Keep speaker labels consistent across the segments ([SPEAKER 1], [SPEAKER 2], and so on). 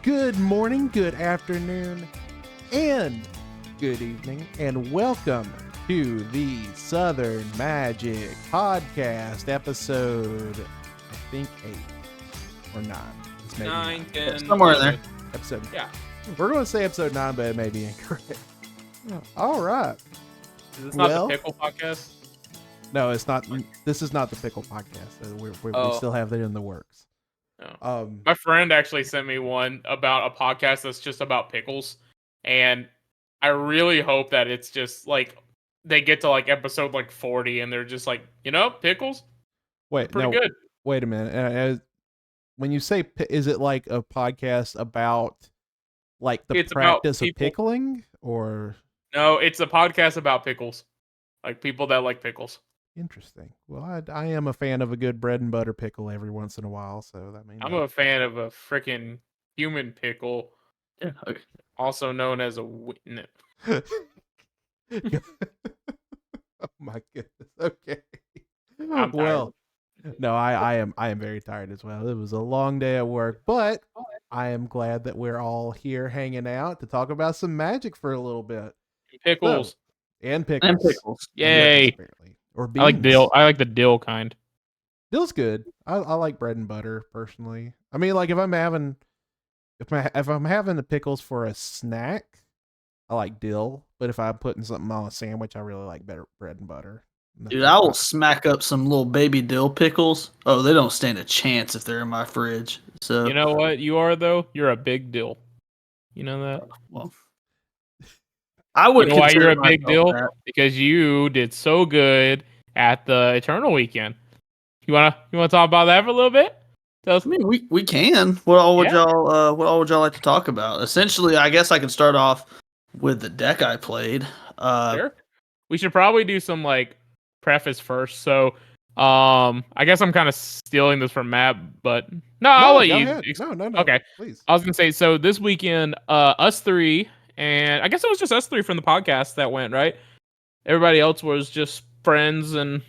[SPEAKER 1] Good morning, good afternoon, and good evening, and welcome to the Southern Magic Podcast, episode, I think 8 or 9. It's maybe
[SPEAKER 2] 9, 10,
[SPEAKER 3] somewhere in there.
[SPEAKER 1] Episode.
[SPEAKER 2] Yeah.
[SPEAKER 1] We're going to say episode 9, but it may be incorrect. All right.
[SPEAKER 2] Is this not the Pickle Podcast?
[SPEAKER 1] No, it's not. This is not the Pickle Podcast. We still have that in the works.
[SPEAKER 2] Oh. My friend actually sent me one about a podcast that's just about pickles, and I really hope that it's just like they get to like episode like 40 and they're just like, pickles. Pretty good.
[SPEAKER 1] Wait a minute. When you say, is it like a podcast about like the practice of pickling, or?
[SPEAKER 2] No, it's a podcast about pickles, like people that like pickles.
[SPEAKER 1] Interesting. Well, I am a fan of a good bread and butter pickle every once in a while, so that means
[SPEAKER 2] I'm a fan of a freaking human pickle, also known as a no.
[SPEAKER 1] Oh my goodness. Okay.
[SPEAKER 2] I'm tired.
[SPEAKER 1] No, I am very tired as well. It was a long day at work, but I am glad that we're all here hanging out to talk about some Magic for a little bit.
[SPEAKER 2] Pickles.
[SPEAKER 1] And pickles.
[SPEAKER 2] Yay.
[SPEAKER 1] Apparently. Or beans.
[SPEAKER 2] I like dill. I like the dill kind.
[SPEAKER 1] Dill's good. I like bread and butter personally. I mean, like if I'm having the pickles for a snack, I like dill. But if I'm putting something on a sandwich, I really like better bread and butter.
[SPEAKER 3] Dude, I will smack up some little baby dill pickles. Oh, they don't stand a chance if they're in my fridge. So
[SPEAKER 2] you know what you are though? You're a big dill. You know that?
[SPEAKER 3] Well, I would.
[SPEAKER 2] You know why you're a big deal? Because you did so good at the Eternal weekend. You wanna talk about that for a little bit?
[SPEAKER 3] I mean, we can. What all would y'all like to talk about? Essentially, I guess I can start off with the deck I played.
[SPEAKER 2] Sure. We should probably do some like preface first. So, I guess I'm kind of stealing this from Matt, but I'll let you.
[SPEAKER 1] No.
[SPEAKER 2] Okay,
[SPEAKER 1] please.
[SPEAKER 2] I was gonna say, so this weekend, us three. And I guess it was just us three from the podcast that went, right? Everybody else was just friends and,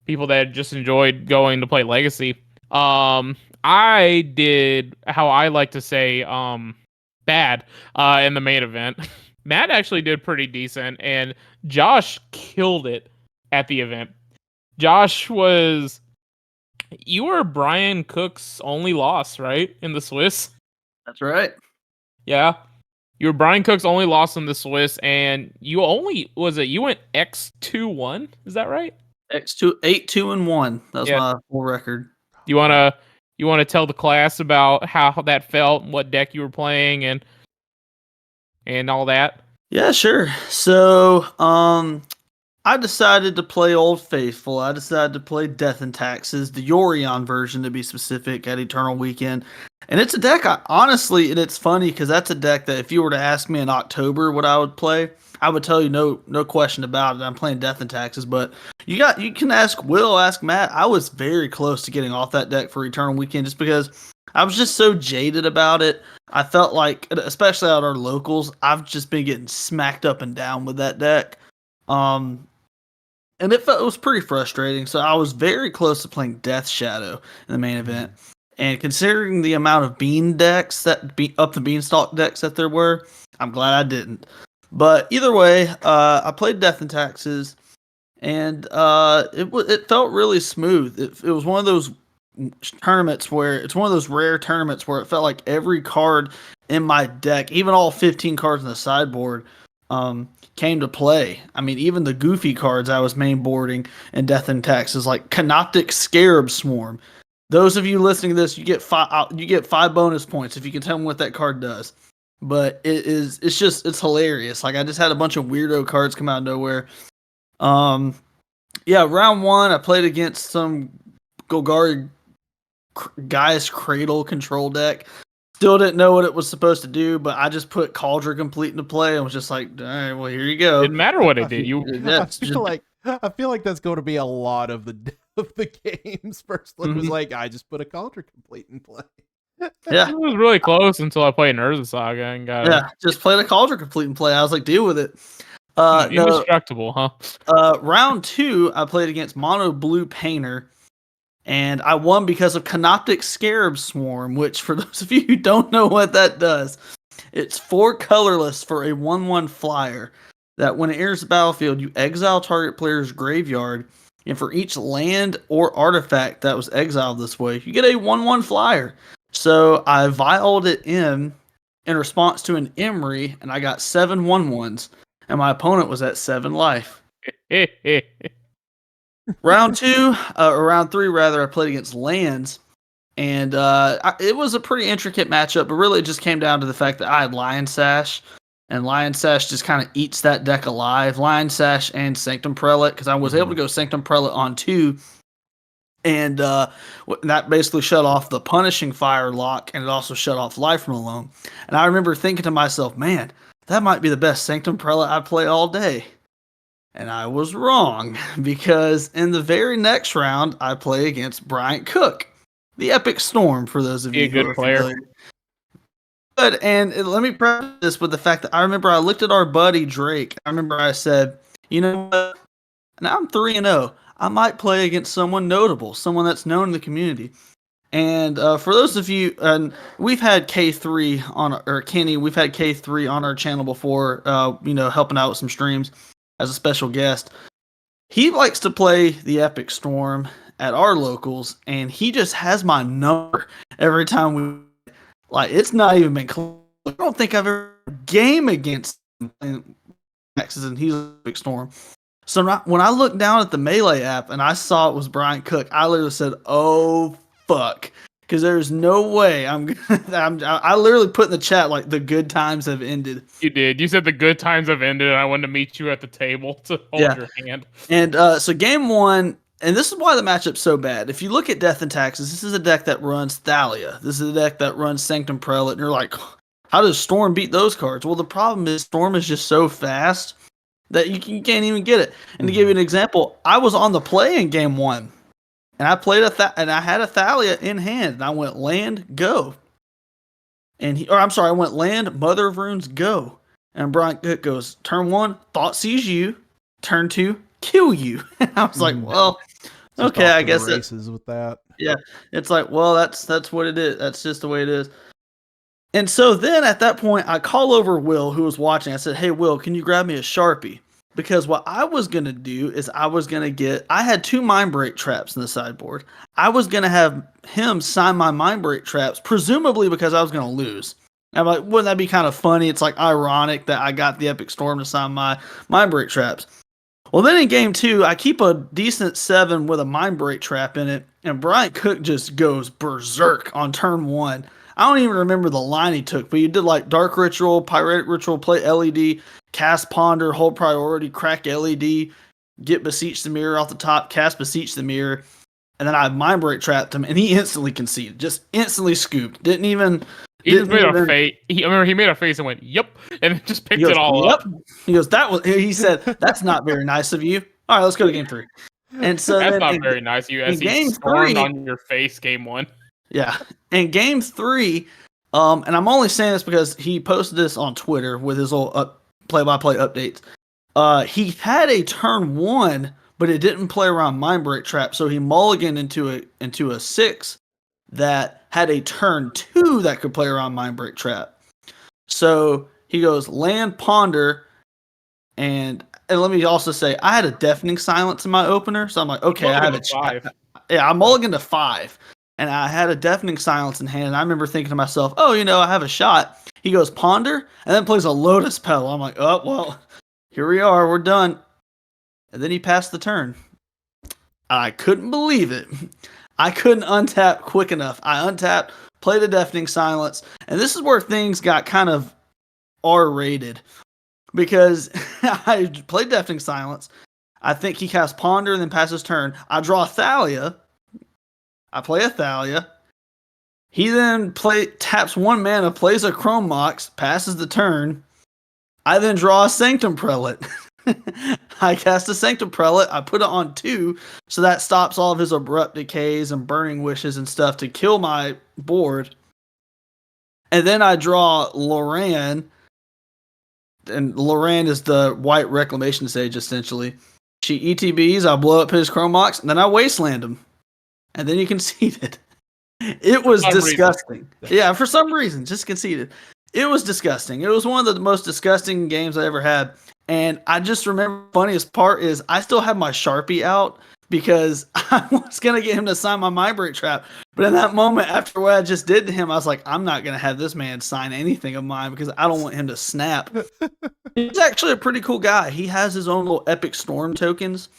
[SPEAKER 2] people that just enjoyed going to play Legacy. I did, how I like to say, bad in the main event. Matt actually did pretty decent, and Josh killed it at the event. You were Brian Cook's only loss, right? In the Swiss?
[SPEAKER 3] That's right.
[SPEAKER 2] Yeah. You were Brian Cook's only loss in the Swiss, and you went X2-1? Is that right?
[SPEAKER 3] X2 8-2-1. That was my full record.
[SPEAKER 2] You wanna tell the class about how that felt, and what deck you were playing, and all that?
[SPEAKER 3] Yeah, sure. So, I decided to play Old Faithful. I decided to play Death and Taxes, the Yorion version to be specific, at Eternal Weekend. And it's a deck, honestly, and it's funny because that's a deck that if you were to ask me in October what I would play, I would tell you no question about it. I'm playing Death and Taxes, but you can ask Will, ask Matt. I was very close to getting off that deck for Eternal Weekend just because I was just so jaded about it. I felt like, especially at our locals, I've just been getting smacked up and down with that deck. And it was pretty frustrating, so I was very close to playing Death Shadow in the main event. And considering the amount of bean decks up the beanstalk decks that there were, I'm glad I didn't. But either way, I played Death and Taxes, and it felt really smooth. It was one of those tournaments where it's one of those rare tournaments where it felt like every card in my deck, even all 15 cards in the sideboard, came to play. I mean, even the goofy cards I was mainboarding in Death and Taxes, like Canoptic Scarab Swarm. Those of you listening to this, you get 5 bonus points if you can tell me what that card does. But it's hilarious. Like, I just had a bunch of weirdo cards come out of nowhere. Round 1, I played against some Golgari Gaia's Cradle control deck. Still didn't know what it was supposed to do, but I just put Cauldron Complete into play and was just like, all right, well, here you go.
[SPEAKER 2] Didn't matter what it did.
[SPEAKER 1] I feel like that's going to be a lot of the games. First, it was like, I just put a Cauldron Complete in play.
[SPEAKER 3] Yeah,
[SPEAKER 2] it was really close until I played Urza Saga and got
[SPEAKER 3] just played a Cauldron Complete and play. I was like, deal with it.
[SPEAKER 2] Indestructible, huh?
[SPEAKER 3] Round 2, I played against Mono Blue Painter, And I won because of Canoptic Scarab Swarm, which for those of you who don't know what that does, it's 4 colorless for a 1/1 flyer that when it enters the battlefield, you exile target player's graveyard, and for each land or artifact that was exiled this way, you get a 1/1 flyer. So I vialed it in response to an Emery, and I got 7 1/1s, and my opponent was at 7 life. Round 2, or round 3 rather, I played against lands, and it was a pretty intricate matchup, but really it just came down to the fact that I had Lion Sash, and Lion Sash just kind of eats that deck alive. Lion Sash and Sanctum Prelate, because I was able to go Sanctum Prelate on 2, and that basically shut off the Punishing Fire lock, and it also shut off Life from Alone. And I remember thinking to myself, man, that might be the best Sanctum Prelate I play all day. And I was wrong, because in the very next round, I play against Bryant Cook, the Epic Storm, for those of you who are familiar. Good, and let me preface this with the fact that I remember I looked at our buddy Drake. I remember I said, you know what? Now I'm 3-0. I might play against someone notable, someone that's known in the community. And for those of you, and we've had K3 on, or Kenny, we've had K3 on our channel before, helping out with some streams as a special guest. He likes to play the Epic Storm at our locals, and he just has my number every time we, like, it's not even been close. I don't think I've ever game against him, and he's Epic Storm. So when I looked down at the Melee app and I saw it was Bryant Cook, I literally said, "Oh fuck," because there's no way I literally put in the chat like the good times have ended.
[SPEAKER 2] You did. You said the good times have ended, and I wanted to meet you at the table to hold your hand.
[SPEAKER 3] And so game 1, and this is why the matchup's so bad. If you look at Death and Taxes, this is a deck that runs Thalia. This is a deck that runs Sanctum Prelate, and you're like, how does Storm beat those cards? Well, the problem is Storm is just so fast that you can't even get it. And to give you an example, I was on the play in game 1, and I played and I had a Thalia in hand, and I went land, go. I went land, Mother of Runes, go. And Brian Cook goes, turn 1, thought sees you. Turn 2, kill you. And I was like, well, okay, I guess
[SPEAKER 1] races with that.
[SPEAKER 3] Yeah, it's like, well, that's what it is. That's just the way it is. And so then at that point, I call over Will, who was watching. I said, hey, Will, can you grab me a Sharpie? Because what I was going to do is I had 2 Mind Break traps in the sideboard. I was going to have him sign my Mind Break traps, presumably because I was going to lose. I'm like, wouldn't that be kind of funny? It's like ironic that I got the Epic Storm to sign my Mind Break traps. Well, then in game 2, I keep a decent 7 with a Mind Break trap in it, and Bryant Cook just goes berserk on turn 1. I don't even remember the line he took, but he did like Dark Ritual, Pyretic Ritual, play LED, cast Ponder, hold priority, crack LED, get Beseech the Mirror off the top, cast Beseech the Mirror, and then I Mind Break trapped him, and he instantly conceded, just instantly scooped. Didn't even.
[SPEAKER 2] He just made a face. I remember he made a face and went, "Yep," and just picked it all up.
[SPEAKER 3] He goes, He said, "That's not very nice of you." All right, let's go to game 3. And so
[SPEAKER 2] that's not very nice of you. As he stormed on your face, game 1.
[SPEAKER 3] Yeah, in game 3, and I'm only saying this because he posted this on Twitter with his little play-by-play updates. He had a turn 1, but it didn't play around Mind Break trap, so he mulliganed into a 6 that had a turn 2 that could play around Mind Break trap. So he goes land, ponder, and let me also say I had a Deafening Silence in my opener, so I'm like, okay, I have a 5. Yeah, I mulliganed to 5. And I had a Deafening Silence in hand, and I remember thinking to myself, oh, I have a shot. He goes Ponder, and then plays a Lotus Petal. I'm like, oh, well, here we are. We're done. And then he passed the turn. I couldn't believe it. I couldn't untap quick enough. I untapped, played a Deafening Silence, and this is where things got kind of R-rated. Because I played Deafening Silence. I think he casts Ponder and then passes turn. I draw Thalia. I play a Thalia. He then taps 1 mana, plays a Chrome Mox, passes the turn. I then draw a Sanctum Prelate. I cast a Sanctum Prelate. I put it on 2, so that stops all of his Abrupt Decays and Burning Wishes and stuff to kill my board. And then I draw Loran. And Loran is the white Reclamation Sage, essentially. She ETBs, I blow up his Chrome Mox, and then I Wasteland him. and then he conceded. It was disgusting. Yeah, for some reason, just conceded. It was disgusting. It was one of the most disgusting games I ever had. And I just remember the funniest part is I still have my Sharpie out because I was going to get him to sign my mind break trap. But in that moment, after what I just did to him, I was like, I'm not going to have this man sign anything of mine because I don't want him to snap. He's actually a pretty cool guy. He has his own little Epic Storm tokens.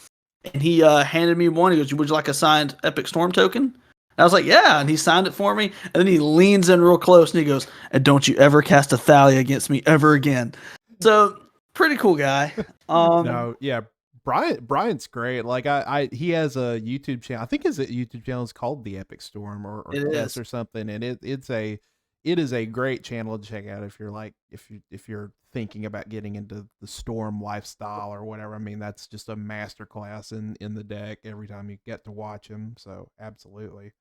[SPEAKER 3] And he handed me one. He goes, would you like a signed Epic Storm token? And I was like, yeah. And he signed it for me. And then he leans in real close and he goes, and don't you ever cast a Thalia against me ever again. So, pretty cool guy.
[SPEAKER 1] No, yeah. Brian's great. Like he has a YouTube channel. I think his YouTube channel is called The Epic Storm or Tess or something. And it is a great channel to check out if you're thinking about getting into the Storm lifestyle or whatever. I mean, that's just a masterclass in the deck every time you get to watch him. So absolutely.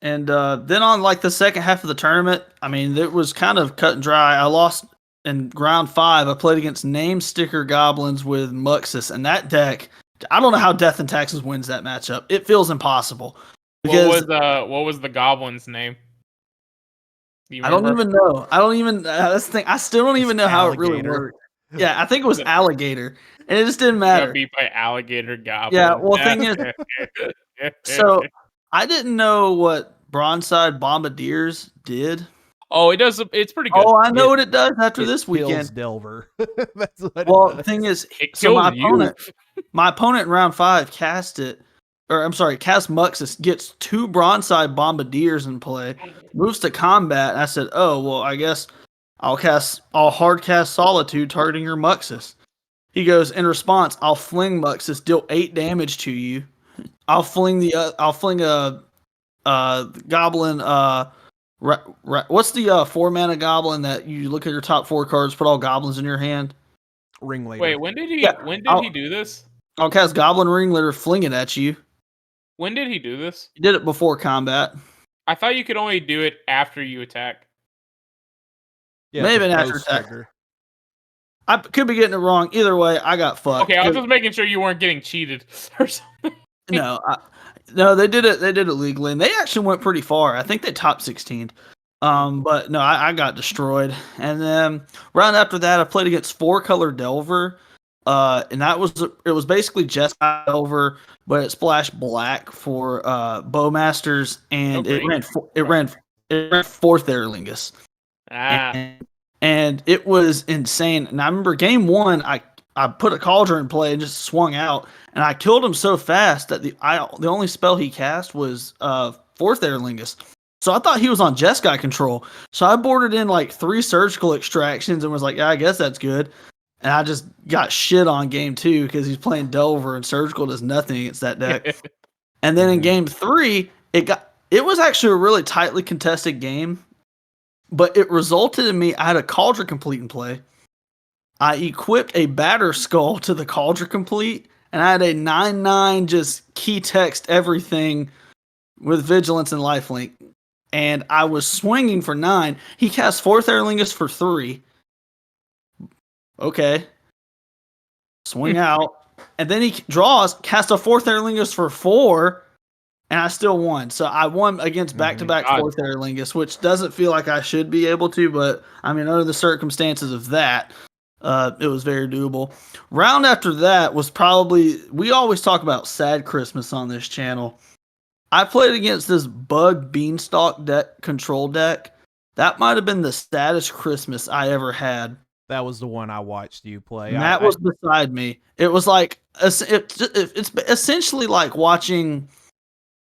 [SPEAKER 3] And then on like the second half of the tournament, I mean, it was kind of cut and dry. I lost in round 5. I played against Name Sticker Goblins with Muxus, and that deck, I don't know how Death and Taxes wins that matchup. It feels impossible.
[SPEAKER 2] Because what was the Goblin's name?
[SPEAKER 3] I don't even know. That's the thing. I still don't even know how it really worked. Yeah, I think it was Alligator, and it just didn't matter.
[SPEAKER 2] Got beat by Alligator Goblin.
[SPEAKER 3] Yeah, well, thing is, so I didn't know what Bronzeside Bombardiers did.
[SPEAKER 2] Oh, it does. It's pretty good.
[SPEAKER 3] Oh, I know what it does after this weekend.
[SPEAKER 1] Delver. That's what
[SPEAKER 3] the thing is, so my opponent in round 5 cast Muxus, gets 2 Bronzeside Bombardiers in play, moves to combat, and I said, oh, well, I guess I'll hard cast Solitude targeting your Muxus. He goes, in response, I'll fling Muxus, deal 8 damage to you. I'll fling a goblin, what's the 4-mana goblin that you look at your top 4 cards, put all goblins in your hand?
[SPEAKER 1] Ringleader.
[SPEAKER 2] Wait, when did he do this?
[SPEAKER 3] I'll cast Goblin Ringleader, fling it at you.
[SPEAKER 2] When did he do this?
[SPEAKER 3] He did it before combat.
[SPEAKER 2] I thought you could only do it after you attack.
[SPEAKER 3] Yeah, maybe an after attack. I could be getting it wrong. Either way, I got fucked.
[SPEAKER 2] Okay, I was just making sure you weren't getting cheated or something.
[SPEAKER 3] No, they did it. They did it legally, and they actually went pretty far. I think they top 16. But no, I got destroyed. And then round after that, I played against 4-color Delver. And it was basically just Delver, but it splashed black for Bowmasters, and it ran 4th Aerlingus. And it was insane. And I remember game 1, I put a Cauldron in play and just swung out, and I killed him so fast that the only spell he cast was 4th Aerlingus. So I thought he was on Jeskai control. So I boarded in like 3 surgical extractions and was like, yeah, I guess that's good. And I just got shit on game 2 because he's playing Delver and surgical does nothing against that deck. And then in game 3, it was actually a really tightly contested game, but it resulted in me. I had a Cauldron Complete in play. I equipped a Batter Skull to the Cauldron Complete, and I had a 9/9 just key text everything with Vigilance and Lifelink. And I was swinging for 9. He cast 4th Aerlingus for 3. Okay. Swing out. And then he draws, cast a 4th Aerlingus for 4, and I still won. So I won against back-to-back 4th Aerlingus, which doesn't feel like I should be able to, but I mean, under the circumstances of that, it was very doable. Round after that was probably, we always talk about Sad Christmas on this channel. I played against this Bug Beanstalk control deck. That might have been the saddest Christmas I ever had.
[SPEAKER 1] That was the one I watched you play.
[SPEAKER 3] Matt was beside me. It was like, it's essentially like watching,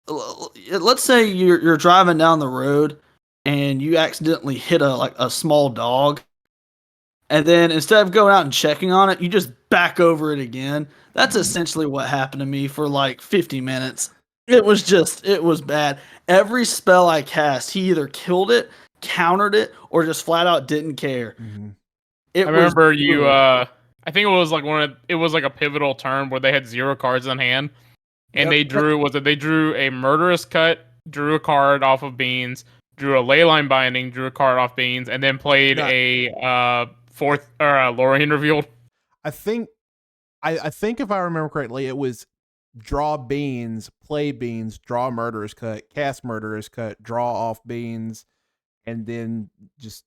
[SPEAKER 3] let's say you're driving down the road and you accidentally hit a small dog. And then instead of going out and checking on it, you just back over it again. That's essentially what happened to me for like 50 minutes. It was bad. Every spell I cast, he either killed it, countered it, or just flat out didn't care.
[SPEAKER 1] Mm-hmm.
[SPEAKER 2] I remember you. I think it was like it was like a pivotal turn where they had 0 cards in hand, and they drew a Murderous Cut, drew a card off of Beans, drew a Leyline Binding, drew a card off Beans, and then played a Lorien Revealed.
[SPEAKER 1] I think if I remember correctly, it was draw beans, play beans, draw murderous cut, cast murderous cut, draw off beans, and then just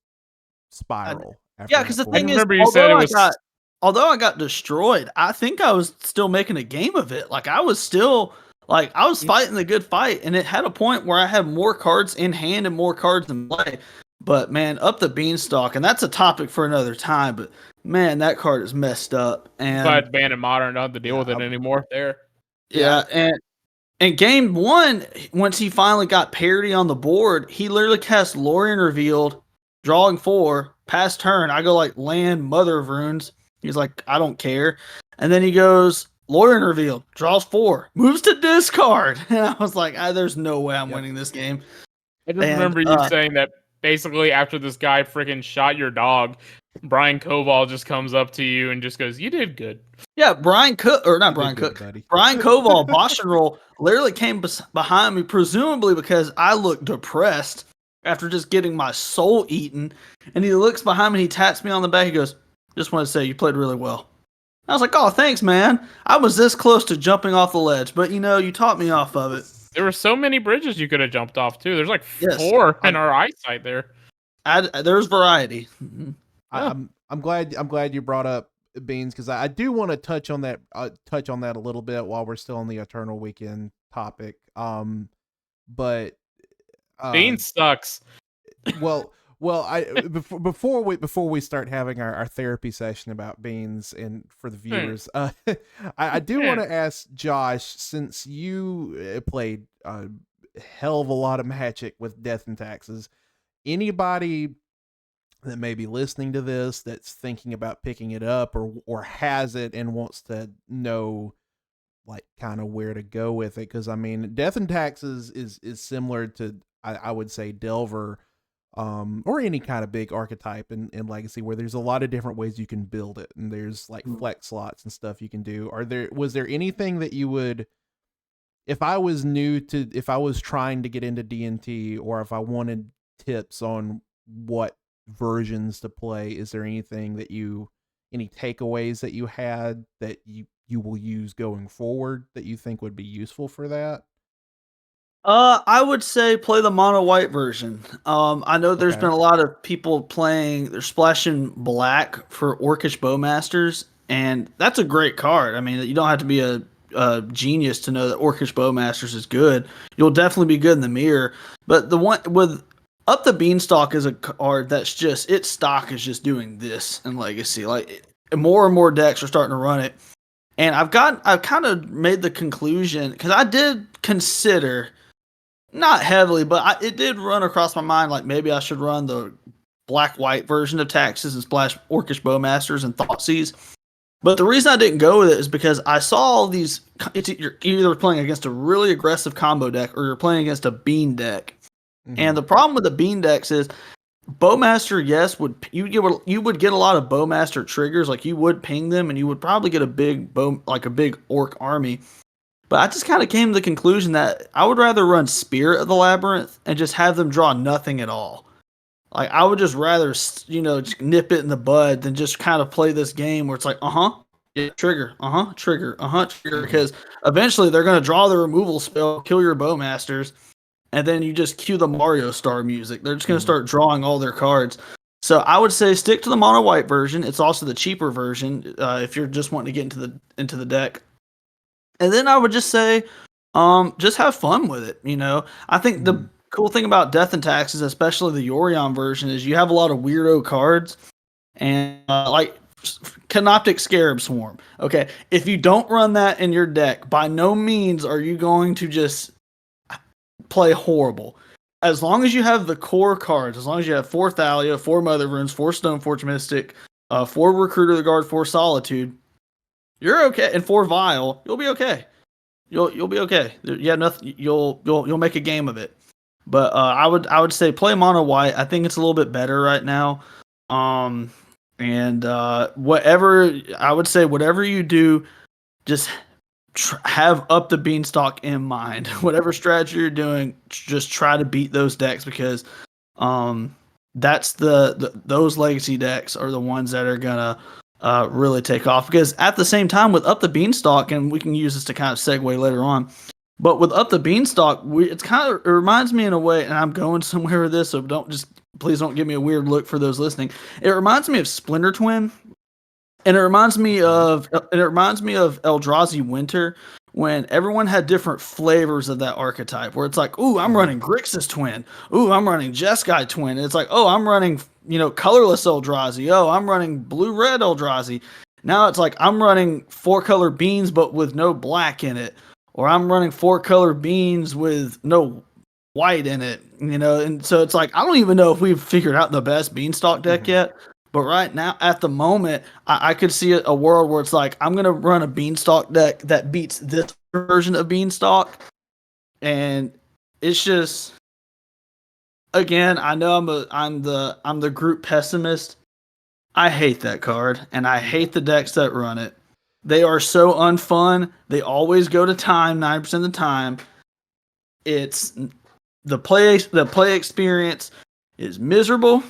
[SPEAKER 1] spiral after
[SPEAKER 3] Yeah, because
[SPEAKER 1] that
[SPEAKER 3] the
[SPEAKER 2] I
[SPEAKER 1] point.
[SPEAKER 3] thing is,
[SPEAKER 2] remember you said it was.
[SPEAKER 3] although I got destroyed, I think I was still making a game of it. Like I was still I was fighting the good fight, and it had a point where I had more cards in hand and more cards in play. But man, up the beanstalk, and that's a topic for another time. But man, that card is messed up. And
[SPEAKER 2] Glad Band and Modern don't have to deal with it anymore. There.
[SPEAKER 3] yeah, and game one, once he finally got parity on the board, he literally cast Lorien Revealed, drawing 4, pass turn. I go like land Mother of Runes. He's like, I don't care. And then he goes, Lorien Revealed, draws 4, moves to discard. And I was like, there's no way I'm winning this game.
[SPEAKER 2] I just remember you saying that basically after this guy freaking shot your dog, Brian Koval just comes up to you and just goes, "You did good."
[SPEAKER 3] Yeah, Brian Cook, or not Brian Cook,
[SPEAKER 1] buddy.
[SPEAKER 3] Brian Koval, Bosch and Roll, literally came behind me, presumably because I looked depressed after just getting my soul eaten. And he looks behind me, he taps me on the back, he goes, "Just want to say you played really well." I was like, "Oh, thanks, man. I was this close to jumping off the ledge, but you taught me off of it."
[SPEAKER 2] There were so many bridges you could have jumped off too. There's like 4 in our eyesight there.
[SPEAKER 3] There's variety.
[SPEAKER 1] I'm glad you brought up beans, because I do want to touch on that a little bit while we're still on the Eternal Weekend topic. But
[SPEAKER 2] Beans sucks.
[SPEAKER 1] Well, before we start having our therapy session about beans and for the viewers, I do want to ask Josh, since you played a hell of a lot of Magic with Death and Taxes, anybody that may be listening to this that's thinking about picking it up or has it and wants to know like kind of where to go with it, because I mean Death and Taxes is similar to I would say Delver, or any kind of big archetype in Legacy, where there's a lot of different ways you can build it, and there's like flex slots and stuff you can do. Was there anything that you would, if I was trying to get into D&T, or if I wanted tips on what versions to play, is there anything that any takeaways that you had that you will use going forward that you think would be useful for that?
[SPEAKER 3] I would say play the mono white version. I know there's been a lot of people they're splashing black for Orcish Bowmasters, and that's a great card. I mean, you don't have to be a genius to know that Orcish Bowmasters is good. You'll definitely be good in the mirror, but the one with Up the Beanstalk is a card that's just, its stock is just doing this in Legacy. Like, more and more decks are starting to run it. And I've kind of made the conclusion, because I did consider, not heavily, but it did run across my mind, like maybe I should run the black-white version of Taxes and splash Orcish Bowmasters and Thoughtseize. But the reason I didn't go with it is because I saw all these, you're either playing against a really aggressive combo deck or you're playing against a bean deck. Mm-hmm. And the problem with the bean decks is Bowmaster, yes, you would get a lot of Bowmaster triggers, like you would ping them, and you would probably get a big orc army. But I just kind of came to the conclusion that I would rather run Spirit of the Labyrinth and just have them draw nothing at all. Like, I would just rather, just nip it in the bud than just kind of play this game where it's like, yeah, trigger, trigger, trigger, because eventually they're going to draw the removal spell, kill your Bowmasters, and then you just cue the Mario Star music. They're just going to start drawing all their cards. So I would say stick to the mono white version. It's also the cheaper version if you're just wanting to get into the deck. And then I would just say, just have fun with it. I think the cool thing about Death and Taxes, especially the Yorion version, is you have a lot of weirdo cards, and like Canoptic Scarab Swarm. Okay, if you don't run that in your deck, by no means are you going to just play horrible. As long as you have the core cards, as long as you have 4 Thalia, 4 Mother Runes, 4 Stoneforge Mystic, 4 Recruiter of the Guard, 4 Solitude, you're okay, and 4 Vial, you'll be okay. You'll be okay. Yeah, nothing. You'll make a game of it. But I would say play mono white. I think it's a little bit better right now. And whatever you do, just have Up the Beanstalk in mind. Whatever strategy you're doing, just try to beat those decks, because that's those legacy decks are the ones that are gonna really take off. Because at the same time, with Up the Beanstalk, and we can use this to kind of segue later on, but with Up the Beanstalk, it reminds me in a way, and I'm going somewhere with this, so please don't give me a weird look for those listening. It reminds me of Splinter Twin, and it reminds me of Eldrazi Winter, when everyone had different flavors of that archetype, where it's like, ooh, I'm running Grixis Twin. Ooh, I'm running Jeskai Twin. And it's like, oh, I'm running, colorless Eldrazi. Oh, I'm running blue-red Eldrazi. Now it's like, I'm running 4-color beans, but with no black in it. Or I'm running 4-color beans with no white in it. And so it's like, I don't even know if we've figured out the best Beanstalk deck yet. But right now, at the moment, I could see a world where it's like, I'm going to run a Beanstalk deck that beats this version of Beanstalk. And it's just, again, I know I'm the group pessimist. I hate that card, and I hate the decks that run it. They are so unfun. They always go to time 9% of the time. It's the play experience is miserable.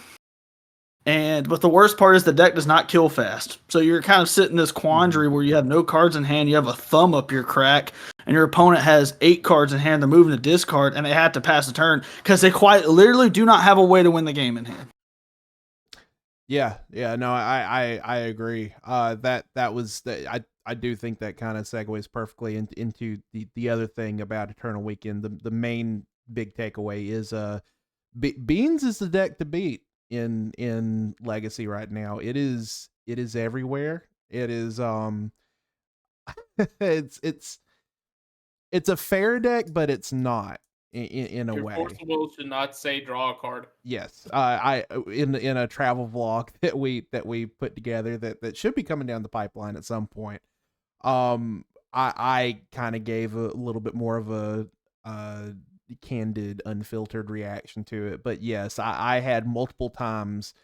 [SPEAKER 3] But the worst part is the deck does not kill fast. So you're kind of sitting in this quandary where you have no cards in hand, you have a thumb up your crack, and your opponent has 8 cards in hand, they're moving to discard, and they have to pass the turn because they quite literally do not have a way to win the game in hand.
[SPEAKER 1] Yeah, no, I agree. That was I do think that kind of segues perfectly into the other thing about Eternal Weekend. The main big takeaway is Beans is the deck to beat in Legacy right now. It is everywhere. It is it's a fair deck, but it's not in a way.
[SPEAKER 2] Forcible should not say draw a card.
[SPEAKER 1] Yes, I in a travel vlog that we put together that should be coming down the pipeline at some point. I kind of gave a little bit more of a candid, unfiltered reaction to it, but yes, I had multiple times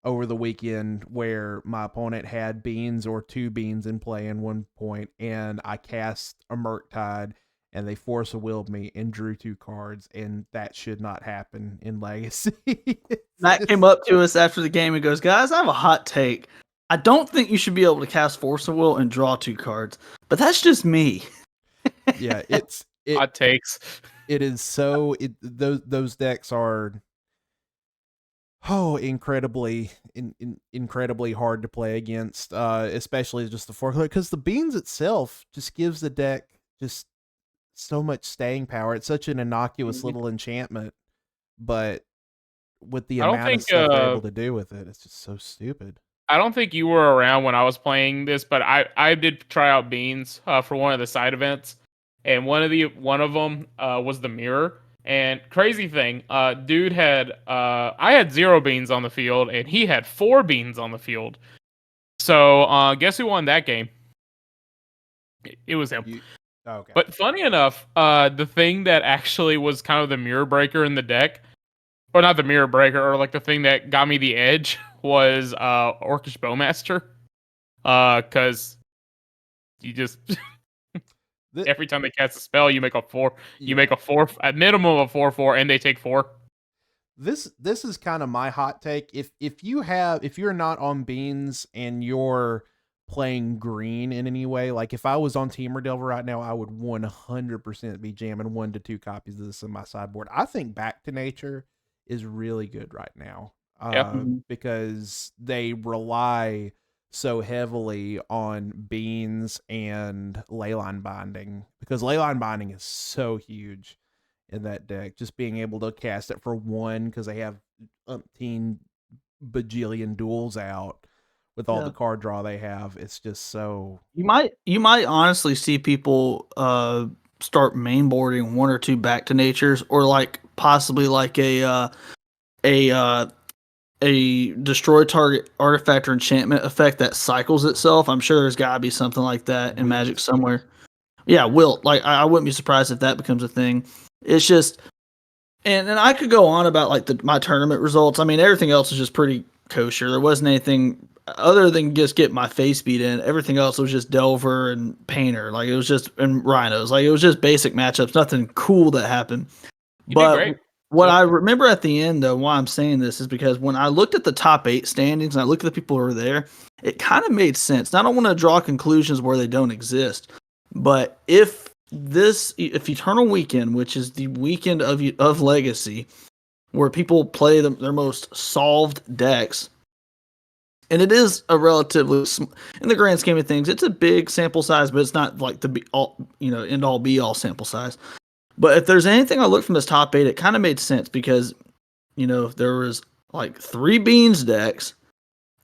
[SPEAKER 1] over the weekend where my opponent had beans or 2 beans in play in one point, and I cast a Murktide, and they force a willed me and drew 2 cards, and that should not happen in Legacy.
[SPEAKER 3] Matt came up to us after the game and goes, "Guys, I have a hot take. I don't think you should be able to cast Force of Will and draw 2 cards, but that's just me."
[SPEAKER 1] Yeah,
[SPEAKER 2] hot takes.
[SPEAKER 1] It is so those decks are incredibly hard to play against, especially just the 4-color, because the beans itself just gives the deck just so much staying power. It's such an innocuous little enchantment, but with the amount of stuff they're able to do with it, it's just so stupid.
[SPEAKER 2] I don't think you were around when I was playing this, but I did try out beans for one of the side events, and one of them was the mirror. And crazy thing, dude had I had 0 beans on the field, and he had 4 beans on the field. So guess who won that game? It was him.
[SPEAKER 1] Okay.
[SPEAKER 2] But funny enough, the thing that actually was kind of the mirror breaker in the deck, or not the mirror breaker, or like the thing that got me the edge was Orcish Bowmaster. Because you just every time they cast a spell, you make a 4. You make a 4 at minimum of 4/4, and they take 4.
[SPEAKER 1] This is kind of my hot take. If you're not on beans and you're playing green in any way, like if I was on Teamer Delver right now, I would 100% be jamming 1 to 2 copies of this in my sideboard. I think Back to Nature is really good right now, because they rely so heavily on beans and Leyline Binding, because Leyline Binding is so huge in that deck. Just being able to cast it for 1 because they have umpteen bajillion duels out with all the card draw they have. It's just so
[SPEAKER 3] you might honestly see people start mainboarding 1 or 2 Back to Natures, or like possibly like a destroy target artifact or enchantment effect that cycles itself. I'm sure there's got to be something like that in Magic somewhere. Yeah, Wilt. Like I wouldn't be surprised if that becomes a thing. It's just, and I could go on about like my tournament results. I mean, everything else is just pretty kosher. There wasn't anything other than just get my face beat in. Everything else was just Delver and Painter. Like it was just, and Rhinos. Like it was just basic matchups. Nothing cool that happened.
[SPEAKER 2] You did great.
[SPEAKER 3] What I remember at the end, though, why I'm saying this is because when I looked at the top 8 standings and I looked at the people who were there, it kind of made sense. Now, I don't want to draw conclusions where they don't exist, but if Eternal Weekend, which is the weekend of Legacy, where people play their most solved decks, and it is a relatively, in the grand scheme of things, it's a big sample size, but it's not like the end all be all sample size. But if there's anything I look from this top 8, it kind of made sense because, there was like 3 Beans decks,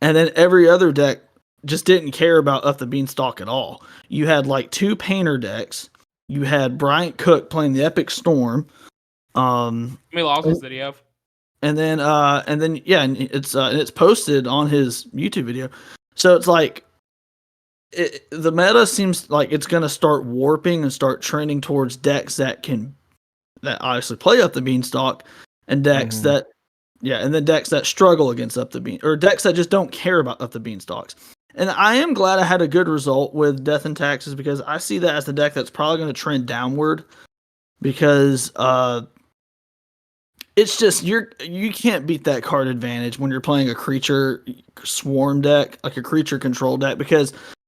[SPEAKER 3] and then every other deck just didn't care about Up the Beanstalk at all. You had like 2 Painter decks. You had Bryant Cook playing the Epic Storm.
[SPEAKER 2] How many losses did he have?
[SPEAKER 3] And then yeah, and it's posted on his YouTube video. So it's like the meta seems like it's going to start warping and start trending towards decks that obviously play Up the Beanstalk, and decks that and then decks that struggle against Up the Bean, or decks that just don't care about Up the Beanstalks. And I am glad I had a good result with Death and Taxes, because I see that as the deck that's probably going to trend downward, because it's just you can't beat that card advantage when you're playing a creature swarm deck, like a creature control deck, because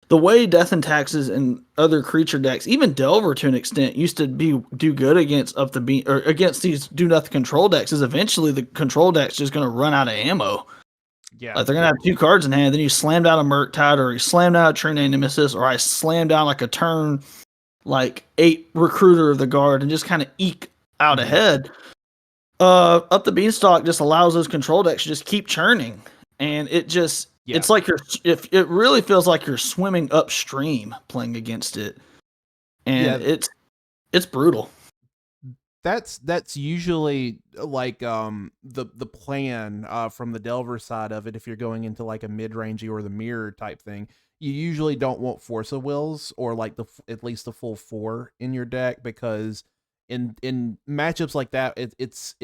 [SPEAKER 3] the way Death and Taxes and other creature decks, even Delver to an extent, used to do good against Up the Bean, or against these do nothing control decks, is eventually the control deck's just going to run out of ammo.
[SPEAKER 1] Yeah,
[SPEAKER 3] like they're going to have 2 cards in hand, then you slam down a Murktide, or you slam down a Trinity Nemesis, or I slam down like a turn like 8 Recruiter of the Guard and just kind of eke out ahead. Up the Beanstalk just allows those control decks to just keep churning, and it's like it really feels like you're swimming upstream playing against it, and it's brutal.
[SPEAKER 1] That's usually like the plan from the Delver side of it. If you're going into like a mid-rangey or the mirror type thing, you usually don't want Force of Wills, or like at least the full 4 in your deck, because in matchups like that, it's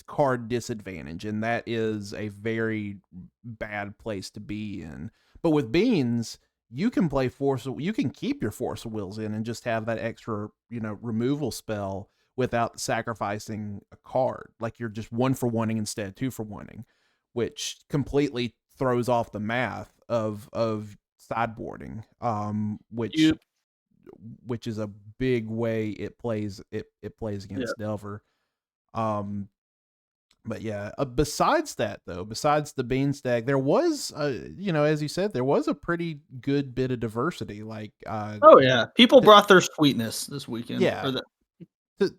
[SPEAKER 1] card disadvantage, and that is a very bad place to be in. But with Beans, you can play you can keep your Force of Wills in and just have that extra, removal spell without sacrificing a card. Like you're just 1 for 1ing instead, 2 for 1ing, which completely throws off the math of sideboarding, which is a big way it plays against Delver. But yeah, besides that, though, besides the Bean stack, there was, as you said, there was a pretty good bit of diversity. Like,
[SPEAKER 3] people brought their sweetness this weekend.
[SPEAKER 1] Yeah,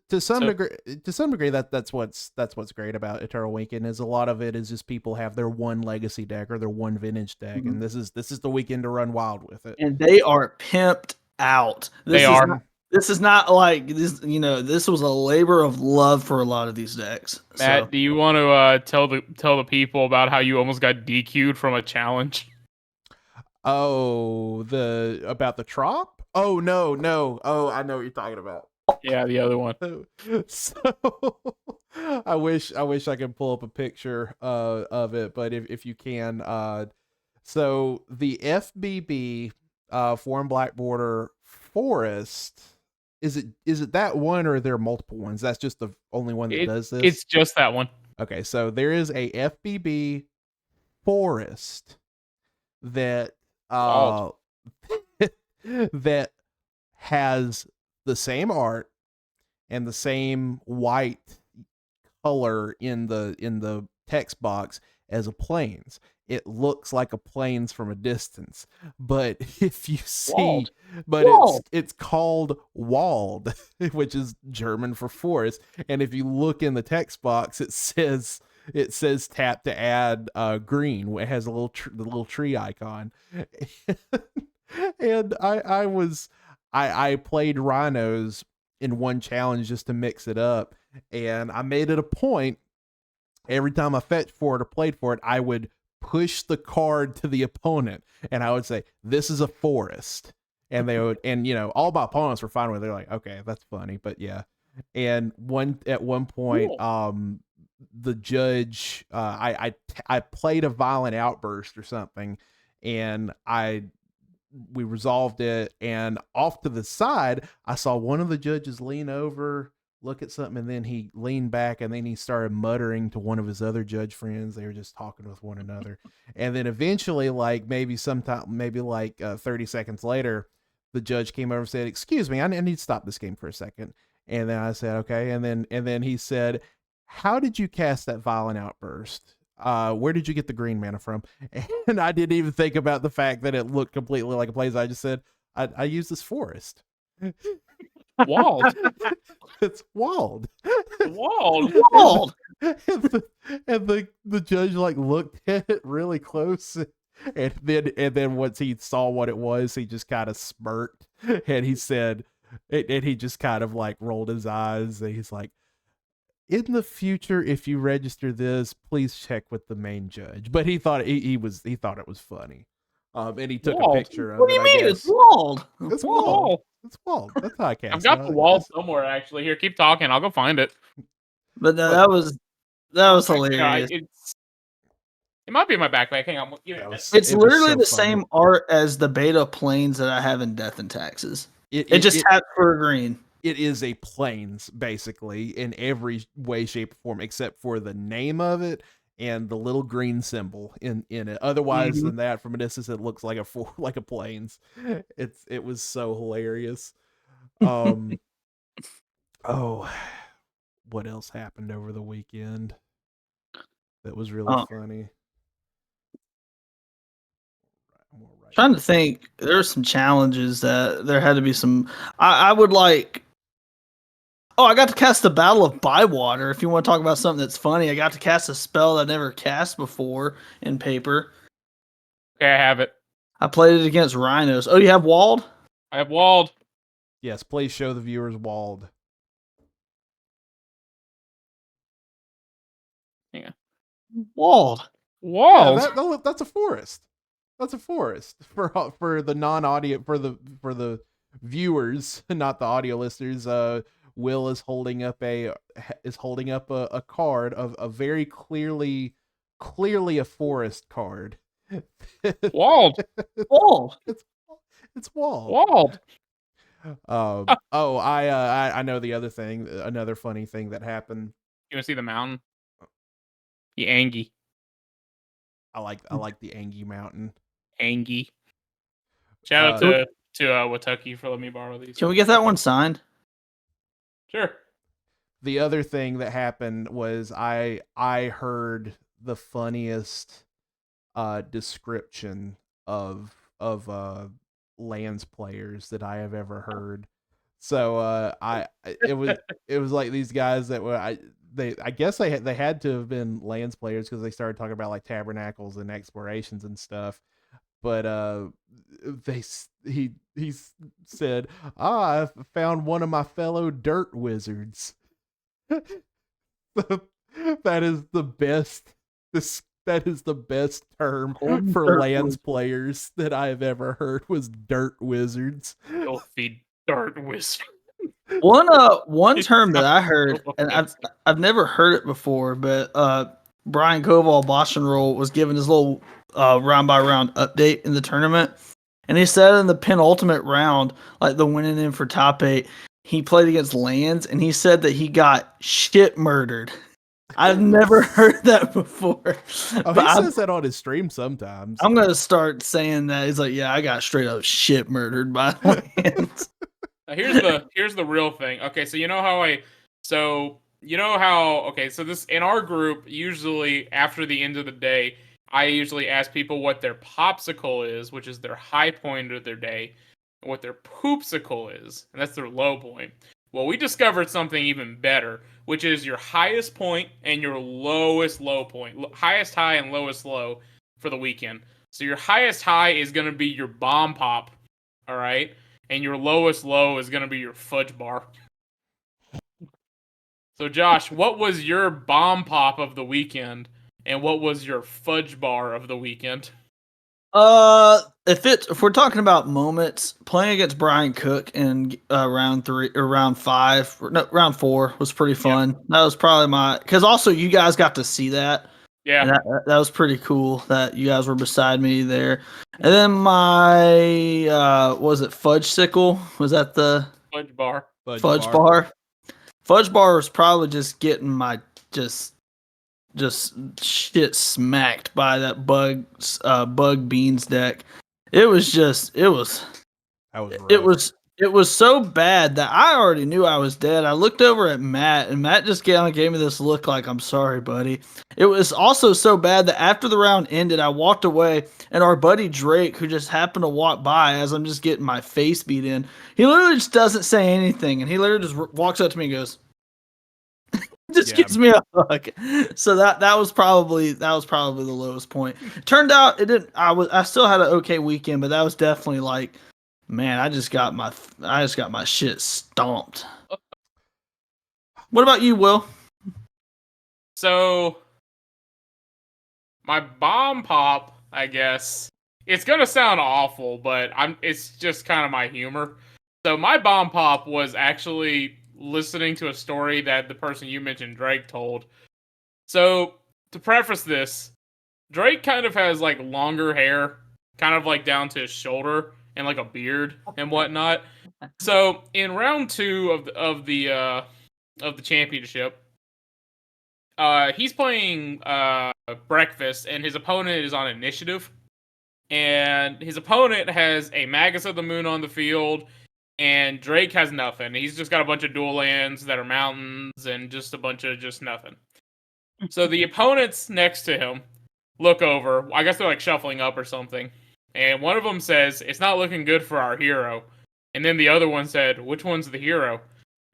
[SPEAKER 1] to some degree, that's what's great about Eternal Weekend, is a lot of it is just people have their one legacy deck or their one vintage deck, and this is the weekend to run wild with it.
[SPEAKER 3] And they are pimped out. This is not like this. This was a labor of love for a lot of these decks.
[SPEAKER 2] Matt, do you want to tell the people about how you almost got DQ'd from a challenge?
[SPEAKER 1] Oh, about the Trop? Oh no. Oh, I know what you're talking about.
[SPEAKER 2] Yeah, the other one.
[SPEAKER 1] So I wish I could pull up a picture of it, but if you can, so the FBB Foreign Black Border Forest. Is it that one, or are there multiple ones? That's just the only one that does this?
[SPEAKER 2] It's just that one.
[SPEAKER 1] Okay, so there is a FBB Forest that that has the same art and the same white color in the text box as a Plains. It looks like a Plains from a distance, but if you see, it's called Wald, which is German for forest. And if you look in the text box, it says tap to add green. It has the little tree icon. And I played Rhinos in one challenge just to mix it up, and I made it a point every time I fetched for it or played for it, I would push the card to the opponent, and I would say, "This is a forest," and they would, and all my opponents were fine with it. They're like, "Okay, that's funny," but yeah. And at one point, cool. The judge, I played a violent outburst or something, and we resolved it, and off to the side, I saw one of the judges lean over look at something, and then he leaned back, and then he started muttering to one of his other judge friends. They were just talking with one another, and then eventually, like maybe 30 seconds later, the judge came over and said, "Excuse me, I need to stop this game for a second." And then I said, "Okay," and then he said, "How did you cast that violent outburst? Where did you get the green mana from?" And I didn't even think about the fact that it looked completely like a place. I just said, I used this forest.
[SPEAKER 2] Walled.
[SPEAKER 1] It's walled.
[SPEAKER 2] Walled.
[SPEAKER 3] Walled.
[SPEAKER 1] And the judge like looked at it really close, and then once he saw what it was, he just kind of smirked, and he said, and he just kind of like rolled his eyes, and he's like, "In the future, if you register this, please check with the main judge." But he thought he thought it was funny, and he took a
[SPEAKER 2] Walled.
[SPEAKER 1] picture of
[SPEAKER 3] What do
[SPEAKER 1] it.
[SPEAKER 3] you
[SPEAKER 1] I
[SPEAKER 3] mean?
[SPEAKER 1] guess
[SPEAKER 3] It's walled.
[SPEAKER 1] it's
[SPEAKER 3] Walled.
[SPEAKER 1] walled. It's walled. That's how I cast.
[SPEAKER 2] I've got the
[SPEAKER 1] it.
[SPEAKER 2] wall somewhere actually. Here, keep talking. I'll go find it.
[SPEAKER 3] But no, that was
[SPEAKER 2] Yeah,
[SPEAKER 3] hilarious.
[SPEAKER 2] it might be in my backpack. Hang on. Give me a minute.
[SPEAKER 3] It's
[SPEAKER 1] It was
[SPEAKER 3] literally
[SPEAKER 1] so
[SPEAKER 3] the
[SPEAKER 1] funny.
[SPEAKER 3] same art as the beta planes that I have in Death and Taxes. It just tapped for a green.
[SPEAKER 1] It is a plains basically in every way, shape, or form, except for the name of it and the little green symbol in it. Otherwise than that, from a distance, it looks like a plains. It was so hilarious. Oh, what else happened over the weekend that was really funny?
[SPEAKER 3] Trying to think, there's some challenges that there had to be some. I would like. Oh, I got to cast the Battle of Bywater. If you want to talk about something that's funny, I got to cast a spell that I never cast before in paper.
[SPEAKER 2] Okay, I have it.
[SPEAKER 3] I played it against rhinos. Oh, you have walled?
[SPEAKER 2] I have walled.
[SPEAKER 1] Yes, please show the viewers walled.
[SPEAKER 2] Yeah.
[SPEAKER 3] Walled.
[SPEAKER 2] Walled.
[SPEAKER 1] Yeah, that's a forest. That's a forest for the non-audio for the viewers, not the audio listeners. Will is holding up a card of a very clearly a forest card.
[SPEAKER 2] Walled.
[SPEAKER 3] Walled.
[SPEAKER 1] It's walled.
[SPEAKER 2] Walled.
[SPEAKER 1] I know the other thing. Another funny thing that happened.
[SPEAKER 2] You want to see the mountain? The Angie.
[SPEAKER 1] I like the Angie Mountain.
[SPEAKER 2] Angie. Shout out to Watucky for letting me borrow these.
[SPEAKER 3] Can we get that one signed?
[SPEAKER 2] Sure.
[SPEAKER 1] The other thing that happened was I heard the funniest description of Lands players that I have ever heard. So it was like these guys that were I guess they had to have been Lands players because they started talking about like tabernacles and explorations and stuff. But he said, I found one of my fellow dirt wizards. That is the best. That is the best term for Lands players that I have ever heard was dirt wizards.
[SPEAKER 2] Filthy dirt wizard.
[SPEAKER 3] One term that I heard, and I've never heard it before, but Brian Koval Boston Roll was given his little round by round update in the tournament, and he said in the penultimate round, like the winning in for top 8, he played against Lands, and he said that he got shit murdered. I've never heard that before.
[SPEAKER 1] Oh, he says that on his stream sometimes.
[SPEAKER 3] I'm gonna start saying that. He's like, yeah, I got straight up shit murdered by Lands.
[SPEAKER 2] Now here's the real thing. Okay, so so this in our group, usually after the end of the day, I usually ask people what their popsicle is, which is their high point of their day, and what their poopsicle is, and that's their low point. Well, we discovered something even better, which is your highest point and your lowest low point. Highest high and lowest low for the weekend. So your highest high is going to be your bomb pop, all right? And your lowest low is going to be your fudge bar. So Josh, what was your bomb pop of the weekend? And what was your fudge bar of the weekend?
[SPEAKER 3] If we're talking about moments, playing against Brian Cook in round 4 was pretty fun. Yep. That was probably because also you guys got to see that.
[SPEAKER 2] Yeah,
[SPEAKER 3] that was pretty cool that you guys were beside me there. And then my was it fudge sickle? Was that the
[SPEAKER 2] fudge bar?
[SPEAKER 3] Fudge bar. Fudge Bar was probably just getting my just shit smacked by that bug beans deck. It was
[SPEAKER 1] That was rough.
[SPEAKER 3] it was so bad that I already knew I was dead. I looked over at Matt, and Matt just gave me this look like, I'm sorry, buddy. It was also so bad that after the round ended, I walked away, and our buddy Drake, who just happened to walk by as I'm just getting my face beat in, he literally just doesn't say anything, and he literally just walks up to me and goes, just gives me a hug. So that was probably the lowest point. Turned out it didn't. I still had an okay weekend, but that was definitely like, man, I just got my shit stomped. What about you, Will?
[SPEAKER 2] So, my bomb pop, I guess, it's gonna sound awful, but it's just kind of my humor. So my bomb pop was actually listening to a story that the person you mentioned, Drake, told. So, to preface this, Drake kind of has like longer hair, kind of like down to his shoulder, and like a beard and whatnot. So in round 2 of the championship, he's playing breakfast, and his opponent is on initiative, and his opponent has a Magus of the Moon on the field, and Drake has nothing. He's just got a bunch of dual lands that are mountains and just a bunch of just nothing. So the opponents next to him look over. I guess they're like shuffling up or something. And one of them says, "It's not looking good for our hero." And then the other one said, "Which one's the hero?"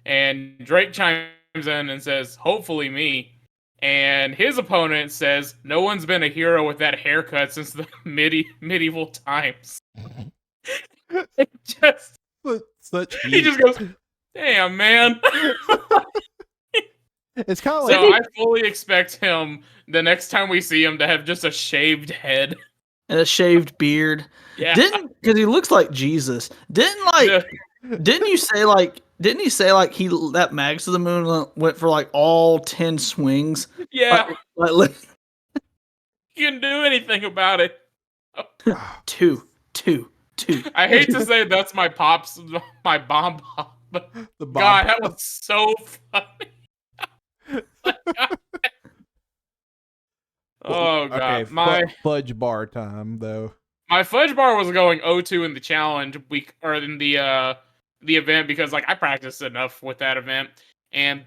[SPEAKER 2] And Drake chimes in and says, "Hopefully me." And his opponent says, "No one's been a hero with that haircut since the medieval times." It just
[SPEAKER 1] Such
[SPEAKER 2] he just goes, "Damn, man."
[SPEAKER 1] It's kind of like,
[SPEAKER 2] So I fully expect him the next time we see him to have just a shaved head
[SPEAKER 3] and a shaved beard.
[SPEAKER 2] Yeah,
[SPEAKER 3] Because he looks like Jesus. Didn't you say like? Didn't he say like that Magus of the Moon went for like all 10 swings?
[SPEAKER 2] Yeah,
[SPEAKER 3] Like
[SPEAKER 2] you can do anything about it.
[SPEAKER 3] two.
[SPEAKER 2] I hate to say that's my bomb pop, but
[SPEAKER 1] the bomb.
[SPEAKER 2] God, that was so funny. Oh God,
[SPEAKER 1] okay, fudge bar time though.
[SPEAKER 2] My fudge bar was going 0-2 in the challenge week or in the event because like I practiced enough with that event, and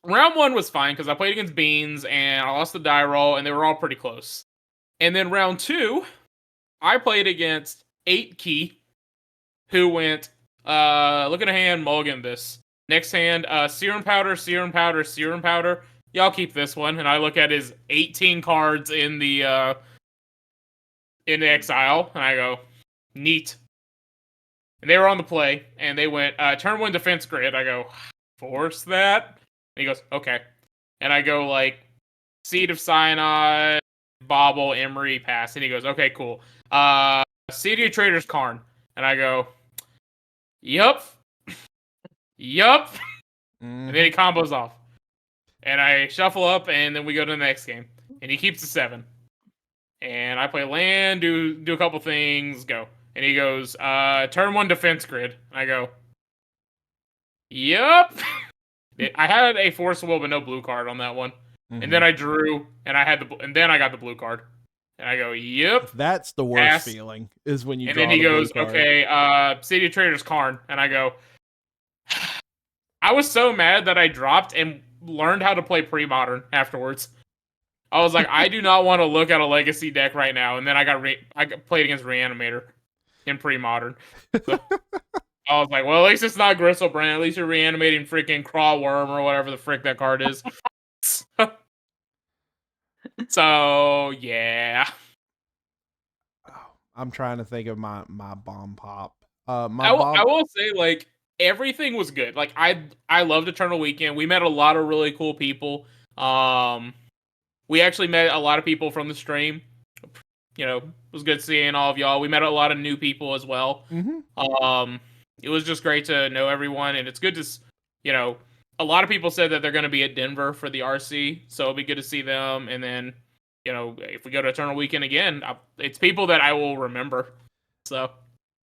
[SPEAKER 2] round 1 was fine because I played against Beans and I lost the die roll and they were all pretty close. And then round 2, I played against 8 Key, who went look at a hand, mulligan this. Next hand, serum powder, serum powder, serum powder. Y'all keep this one. And I look at his 18 cards in the exile, and I go, neat. And they were on the play, and they went, turn 1 defense grid. I go, force that? And he goes, okay. And I go, like, Seed of Cyanide, Bobble, Emery, pass. And he goes, okay, cool. City of Trader's Karn. And I go, yup. Yup. And then he combos off. And I shuffle up, and then we go to the next game. And he keeps the 7. And I play land, do a couple things, go. And he goes, turn 1 defense grid. And I go, yup. I had a Force Will, but no blue card on that one. Mm-hmm. And then I drew, and and then I got the blue card. And I go, yep.
[SPEAKER 1] That's the worst feeling, is when you
[SPEAKER 2] and
[SPEAKER 1] draw
[SPEAKER 2] then he
[SPEAKER 1] the
[SPEAKER 2] goes,
[SPEAKER 1] blue card.
[SPEAKER 2] okay, City of Trader's Karn. And I go, I was so mad that I dropped and learned how to play pre-modern afterwards. I was like, I do not want to look at a legacy deck right now. And then I got played against Reanimator in pre-modern. So I was like, well, at least it's not Gristlebrand. At least you're reanimating freaking Crawworm or whatever the frick that card is. So yeah.
[SPEAKER 1] I'm trying to think of my bomb pop.
[SPEAKER 2] I will say, like, everything was good. Like, I loved Eternal Weekend. We met a lot of really cool people. We actually met a lot of people from the stream. You know, it was good seeing all of y'all. We met a lot of new people as well.
[SPEAKER 1] Mm-hmm.
[SPEAKER 2] It was just great to know everyone, and it's good to, you know, a lot of people said that they're going to be at Denver for the RC, so it'll be good to see them. And then, you know, if we go to Eternal Weekend again, it's people that I will remember. So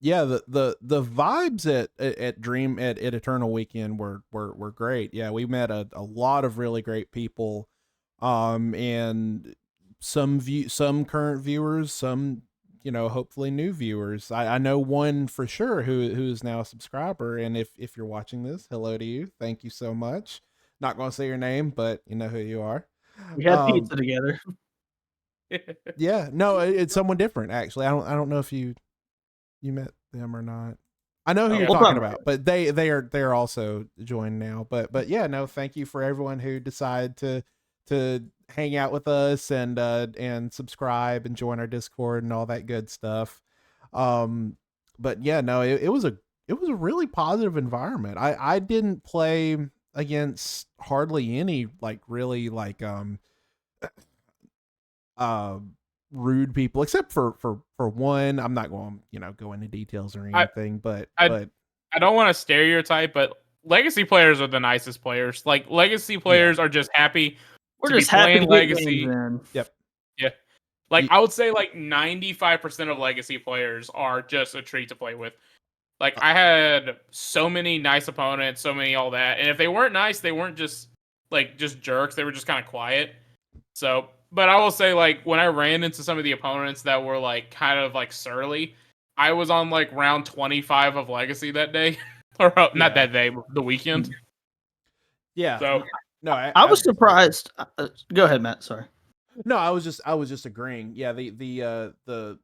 [SPEAKER 1] yeah, the vibes at Eternal Weekend were great. Yeah, we met a lot of really great people, and some current viewers, some hopefully new viewers. I know one for sure who's now a subscriber, and if you're watching this, hello to you. Thank you so much. Not going to say your name, but you know who you are.
[SPEAKER 3] We had pizza together.
[SPEAKER 1] Yeah, no, it's someone different actually. I don't know if you met them or not. I know who you're
[SPEAKER 3] We'll
[SPEAKER 1] talking
[SPEAKER 3] talk
[SPEAKER 1] about, but they're also joined now. But yeah, no, thank you for everyone who decided to hang out with us and subscribe and join our Discord and all that good stuff. But yeah, no, it was a really positive environment. I didn't play against hardly any like really like uh rude people except for one. I'm not going go into details or anything, but
[SPEAKER 2] I don't want to stereotype, but legacy players are the nicest players. Like legacy players are just happy
[SPEAKER 3] We're
[SPEAKER 2] to be
[SPEAKER 3] just happy
[SPEAKER 2] playing
[SPEAKER 3] to get
[SPEAKER 2] legacy.
[SPEAKER 3] games in.
[SPEAKER 1] yep.
[SPEAKER 2] Yeah. Like I would say like 95% of legacy players are just a treat to play with. Like I had so many nice opponents, so many all that. And if they weren't nice, they weren't just just jerks. They were just kind of quiet. So, but I will say like when I ran into some of the opponents that were like kind of like surly, I was on like round 25 of legacy that day. Or not that day, the weekend.
[SPEAKER 1] Yeah.
[SPEAKER 2] So,
[SPEAKER 1] No,
[SPEAKER 3] I was surprised. Go ahead, Matt. Sorry.
[SPEAKER 1] No, I was just agreeing. Yeah, the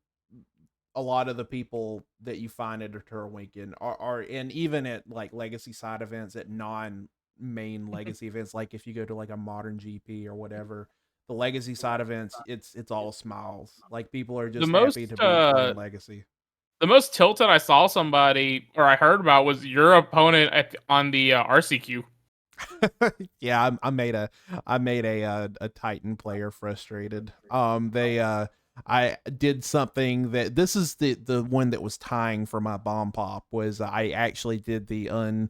[SPEAKER 1] a lot of the people that you find at Eternal Weekend are and even at like legacy side events, at non main legacy events, like if you go to like a modern GP or whatever, the legacy side events, it's all smiles. Like people are
[SPEAKER 2] the
[SPEAKER 1] just
[SPEAKER 2] most
[SPEAKER 1] happy to be playing legacy.
[SPEAKER 2] the most tilted I saw somebody or I heard about was your opponent on the RCQ.
[SPEAKER 1] Yeah, I made a Titan player frustrated. I did something that this is the one that was tying for my bomb pop. Was I actually did the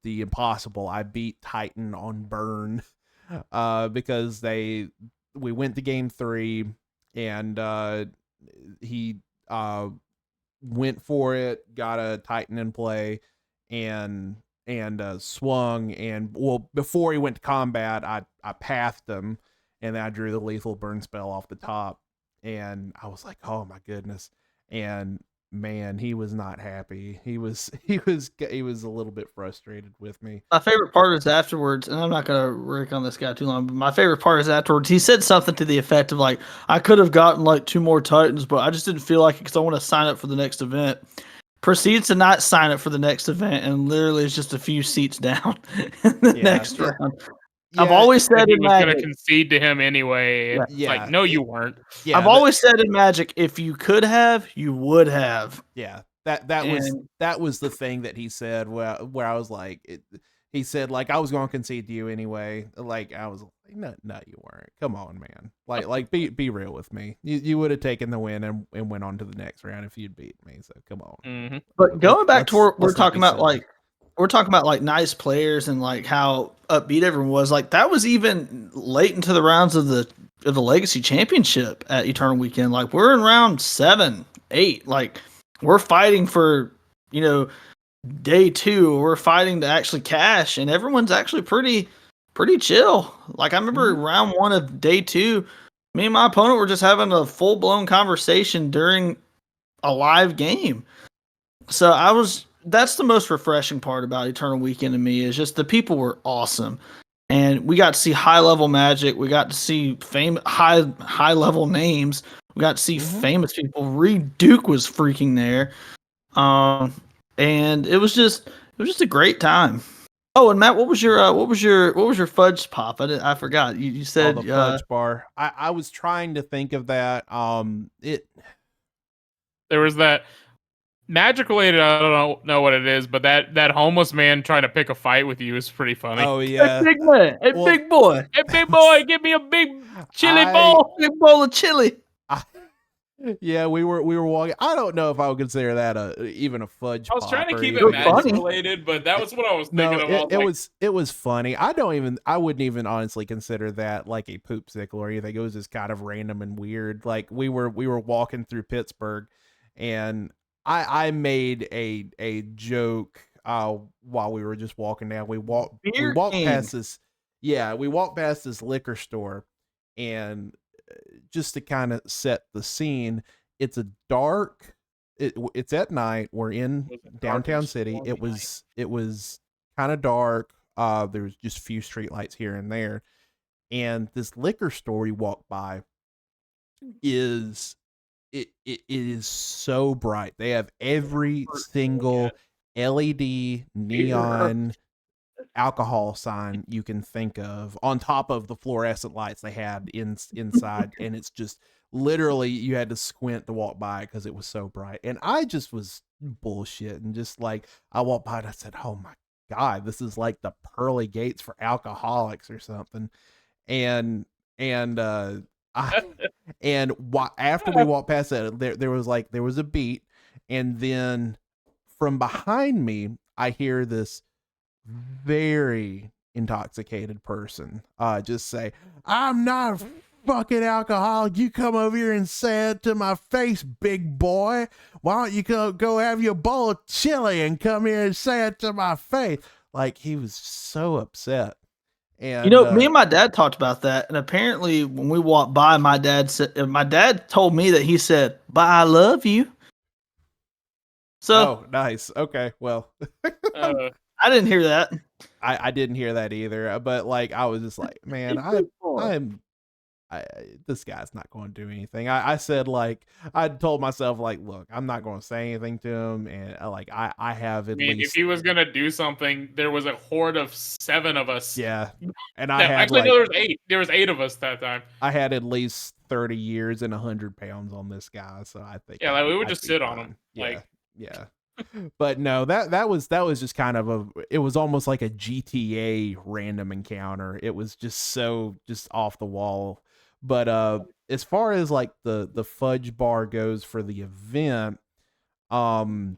[SPEAKER 1] impossible. I beat Titan on burn because we went to game 3 and he went for it, got a Titan in play, and swung, and well, before he went to combat, I pathed him, and then I drew the lethal burn spell off the top, and I was like, oh my goodness. And man, he was not happy. He was a little bit frustrated with me.
[SPEAKER 3] My favorite part is afterwards, and I'm not gonna rick on this guy too long, but my favorite part is afterwards. He said something to the effect of like, "I could have gotten like 2 more Titans, but I just didn't feel like it because I want to sign up for the next event." Proceeds to not sign up for the next event, and literally is just a few seats down in the next round. I've always said
[SPEAKER 2] he
[SPEAKER 3] in
[SPEAKER 2] was going to
[SPEAKER 3] Magic,
[SPEAKER 2] concede to him anyway.
[SPEAKER 3] Yeah.
[SPEAKER 2] It's like, no, you weren't.
[SPEAKER 1] Yeah,
[SPEAKER 3] I've always said in Magic, if you could have, you would have.
[SPEAKER 1] Yeah, that was the thing that he said where I was like, he said like I was going to concede to you anyway. Like I was like, no, you weren't. Come on, man. Like be real with me. You would have taken the win and went on to the next round if you'd beat me. So come on.
[SPEAKER 2] Mm-hmm.
[SPEAKER 3] But going back to where we're talking about
[SPEAKER 1] silly.
[SPEAKER 3] we're talking about like nice players and like how upbeat everyone was. Like that was even late into the rounds of the Legacy Championship at Eternal Weekend. Like we're in round 7, 8. Like we're fighting for day 2. We're fighting to actually cash, and everyone's actually pretty chill. Like I remember round 1 of day 2, me and my opponent were just having a full blown conversation during a live game. So that's the most refreshing part about Eternal Weekend to me, is just the people were awesome. And we got to see high level Magic. We got to see high level names. We got to see famous people. Reed Duke was freaking there. And it was just a great time. Oh, and Matt, what was your fudge pop? I forgot. You said
[SPEAKER 1] the fudge bar. I was trying to think of that.
[SPEAKER 2] There was that Magic related. I don't know what it is, but that homeless man trying to pick a fight with you is pretty funny.
[SPEAKER 1] Oh yeah,
[SPEAKER 3] hey, big man, hey, big boy,
[SPEAKER 2] hey big boy, give me a big chili
[SPEAKER 3] big bowl of chili.
[SPEAKER 1] Yeah, we were walking. I don't know if I would consider that even a fudge.
[SPEAKER 2] I was trying to keep it Magic related, but that was what I was thinking of.
[SPEAKER 1] It was funny. I wouldn't even honestly consider that like a poopsicle or anything. It was just kind of random and weird. Like we were walking through Pittsburgh, and I made a joke while we were just walking down. We
[SPEAKER 3] Beer
[SPEAKER 1] walked
[SPEAKER 3] king.
[SPEAKER 1] past this. Yeah, we walked past this liquor store, and just to kind of set the scene, it's a dark. It's at night. We're in
[SPEAKER 2] Was it dark and
[SPEAKER 1] downtown city.
[SPEAKER 2] stormy night?
[SPEAKER 1] It was kind of dark. There's just a few street lights here and there, and this liquor store we walked by is it is so bright. They have every single LED neon alcohol sign you can think of on top of the fluorescent lights they had inside, and it's just literally you had to squint to walk by because it was so bright. And I just was bullshit and just like I walked by and I said, "Oh my god, this is like the pearly gates for alcoholics or something." And and I after we walked past that, there was a beat, and then from behind me, I hear this very intoxicated person just say, "I'm not a fucking alcoholic. You come over here and say it to my face, big boy. Why don't you go have your bowl of chili and come here and say it to my face?" Like, he was so upset. And
[SPEAKER 3] Me and my dad talked about that, and apparently, when we walked by, my dad told me that he said, "But I love you." So
[SPEAKER 1] oh, nice. Okay, well,
[SPEAKER 2] Uh,
[SPEAKER 3] I didn't hear that.
[SPEAKER 1] I didn't hear that either. But like, I was just like, man, this guy's not going to do anything. I said, like, I told myself, like, look, I'm not going to say anything to him, and like, I have
[SPEAKER 2] I
[SPEAKER 1] at
[SPEAKER 2] mean, if
[SPEAKER 1] least,
[SPEAKER 2] he was gonna do something, there was a horde of 7 of us.
[SPEAKER 1] yeah, and
[SPEAKER 2] No,
[SPEAKER 1] I had
[SPEAKER 2] actually,
[SPEAKER 1] like,
[SPEAKER 2] no, there was 8. There was 8 of us that time.
[SPEAKER 1] I had at least 30 years and 100 pounds on this guy, so I think,
[SPEAKER 2] Yeah, like we would
[SPEAKER 1] I'd
[SPEAKER 2] just
[SPEAKER 1] be
[SPEAKER 2] sit on
[SPEAKER 1] fine.
[SPEAKER 2] him.
[SPEAKER 1] Yeah,
[SPEAKER 2] Like,
[SPEAKER 1] yeah. But no, that was just kind of it was almost like a GTA random encounter. It was just so just off the wall. But as far as like the fudge bar goes for the event, um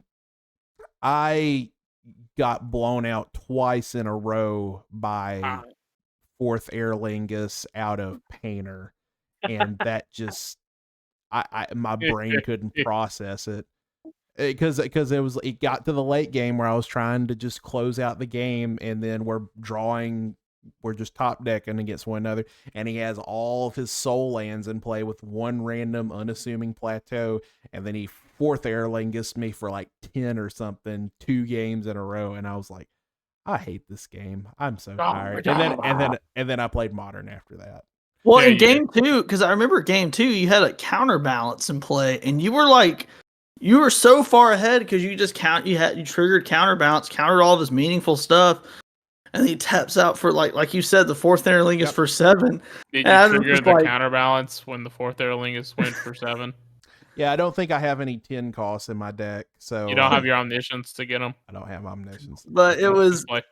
[SPEAKER 1] I got blown out twice in a row by
[SPEAKER 2] ah,
[SPEAKER 1] fourth Aer Lingus out of Painter, and that just I my brain couldn't process it. Because it got to the late game where I was trying to just close out the game, and then we're just top decking against one another, and he has all of his soul lands in play with one random unassuming plateau, and then he fourth Airlingus me for like 10 or something 2 games in a row, and I was like, I hate this game. I'm so tired. And then I played Modern after that.
[SPEAKER 3] Well,
[SPEAKER 2] Yeah,
[SPEAKER 3] in
[SPEAKER 2] you did.
[SPEAKER 3] game 2, because I remember game 2, you had a counterbalance in play, and you were so far ahead because you triggered counterbalance, countered all of his meaningful stuff, and he taps out for like you said, the fourth Interling is
[SPEAKER 1] Yep.
[SPEAKER 3] for 7.
[SPEAKER 2] Did
[SPEAKER 3] And I
[SPEAKER 2] you
[SPEAKER 3] was
[SPEAKER 2] trigger
[SPEAKER 3] just
[SPEAKER 2] the
[SPEAKER 3] like,
[SPEAKER 2] counterbalance when the 4th Aerlingus went for 7?
[SPEAKER 1] Yeah, I don't think I have any 10 costs in my deck, so
[SPEAKER 2] You don't have your omniscience to get them.
[SPEAKER 1] I don't have omniscience.
[SPEAKER 3] but it was
[SPEAKER 2] Like,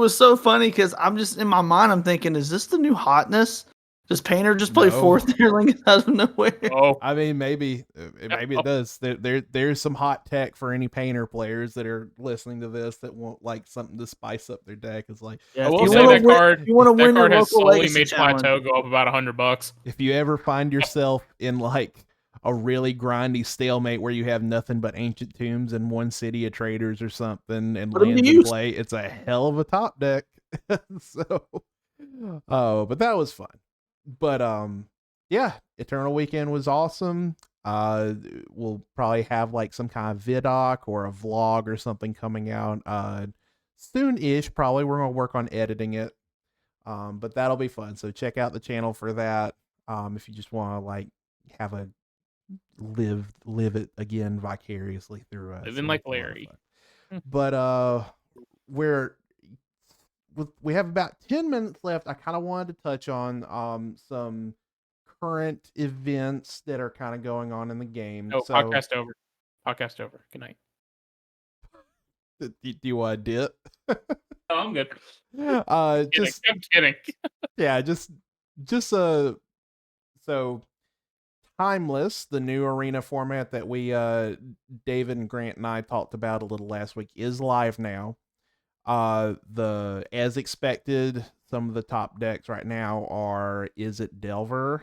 [SPEAKER 3] so funny because I'm just in my mind, I'm thinking, is this the new hotness? Does Painter just play
[SPEAKER 1] No.
[SPEAKER 3] fourth Interling out of nowhere?
[SPEAKER 2] oh,
[SPEAKER 1] I mean, maybe it does. There's some hot tech for any Painter players that are listening to this that want like something to spice up their deck. Is like,
[SPEAKER 3] Yeah,
[SPEAKER 2] I
[SPEAKER 3] if
[SPEAKER 2] will
[SPEAKER 3] you
[SPEAKER 2] say
[SPEAKER 3] wanna
[SPEAKER 2] that
[SPEAKER 3] win-
[SPEAKER 2] card.
[SPEAKER 3] if you want to
[SPEAKER 2] That
[SPEAKER 3] win your
[SPEAKER 2] card has
[SPEAKER 3] local
[SPEAKER 2] slowly
[SPEAKER 3] legacy
[SPEAKER 2] made
[SPEAKER 3] challenge.
[SPEAKER 2] Plateau go up about $100.
[SPEAKER 1] if you ever find yourself in like a really grindy stalemate where you have nothing but ancient tombs and one city of traders or something and
[SPEAKER 3] Put 'em to
[SPEAKER 1] lands in
[SPEAKER 3] use.
[SPEAKER 1] play, it's a hell of a top deck. So, oh, but that was fun. But yeah, Eternal Weekend was awesome. We'll probably have like some kind of vidoc or a vlog or something coming out soon-ish. Probably we're gonna work on editing it. But that'll be fun. So check out the channel for that. If you just want to like have a live it again vicariously through us.
[SPEAKER 2] Living like Larry.
[SPEAKER 1] But we have about 10 minutes left. I kind of wanted to touch on some current events that are kind of going on in the game.
[SPEAKER 2] Oh,
[SPEAKER 1] So
[SPEAKER 2] podcast over. Podcast over. Good night.
[SPEAKER 1] do you want to dip?
[SPEAKER 2] No, I'm good.
[SPEAKER 1] Just
[SPEAKER 2] I'm kidding.
[SPEAKER 1] yeah, just so Timeless, the new arena format that we David and Grant and I talked about a little last week, is live now. As expected, some of the top decks right now are Is It Delver,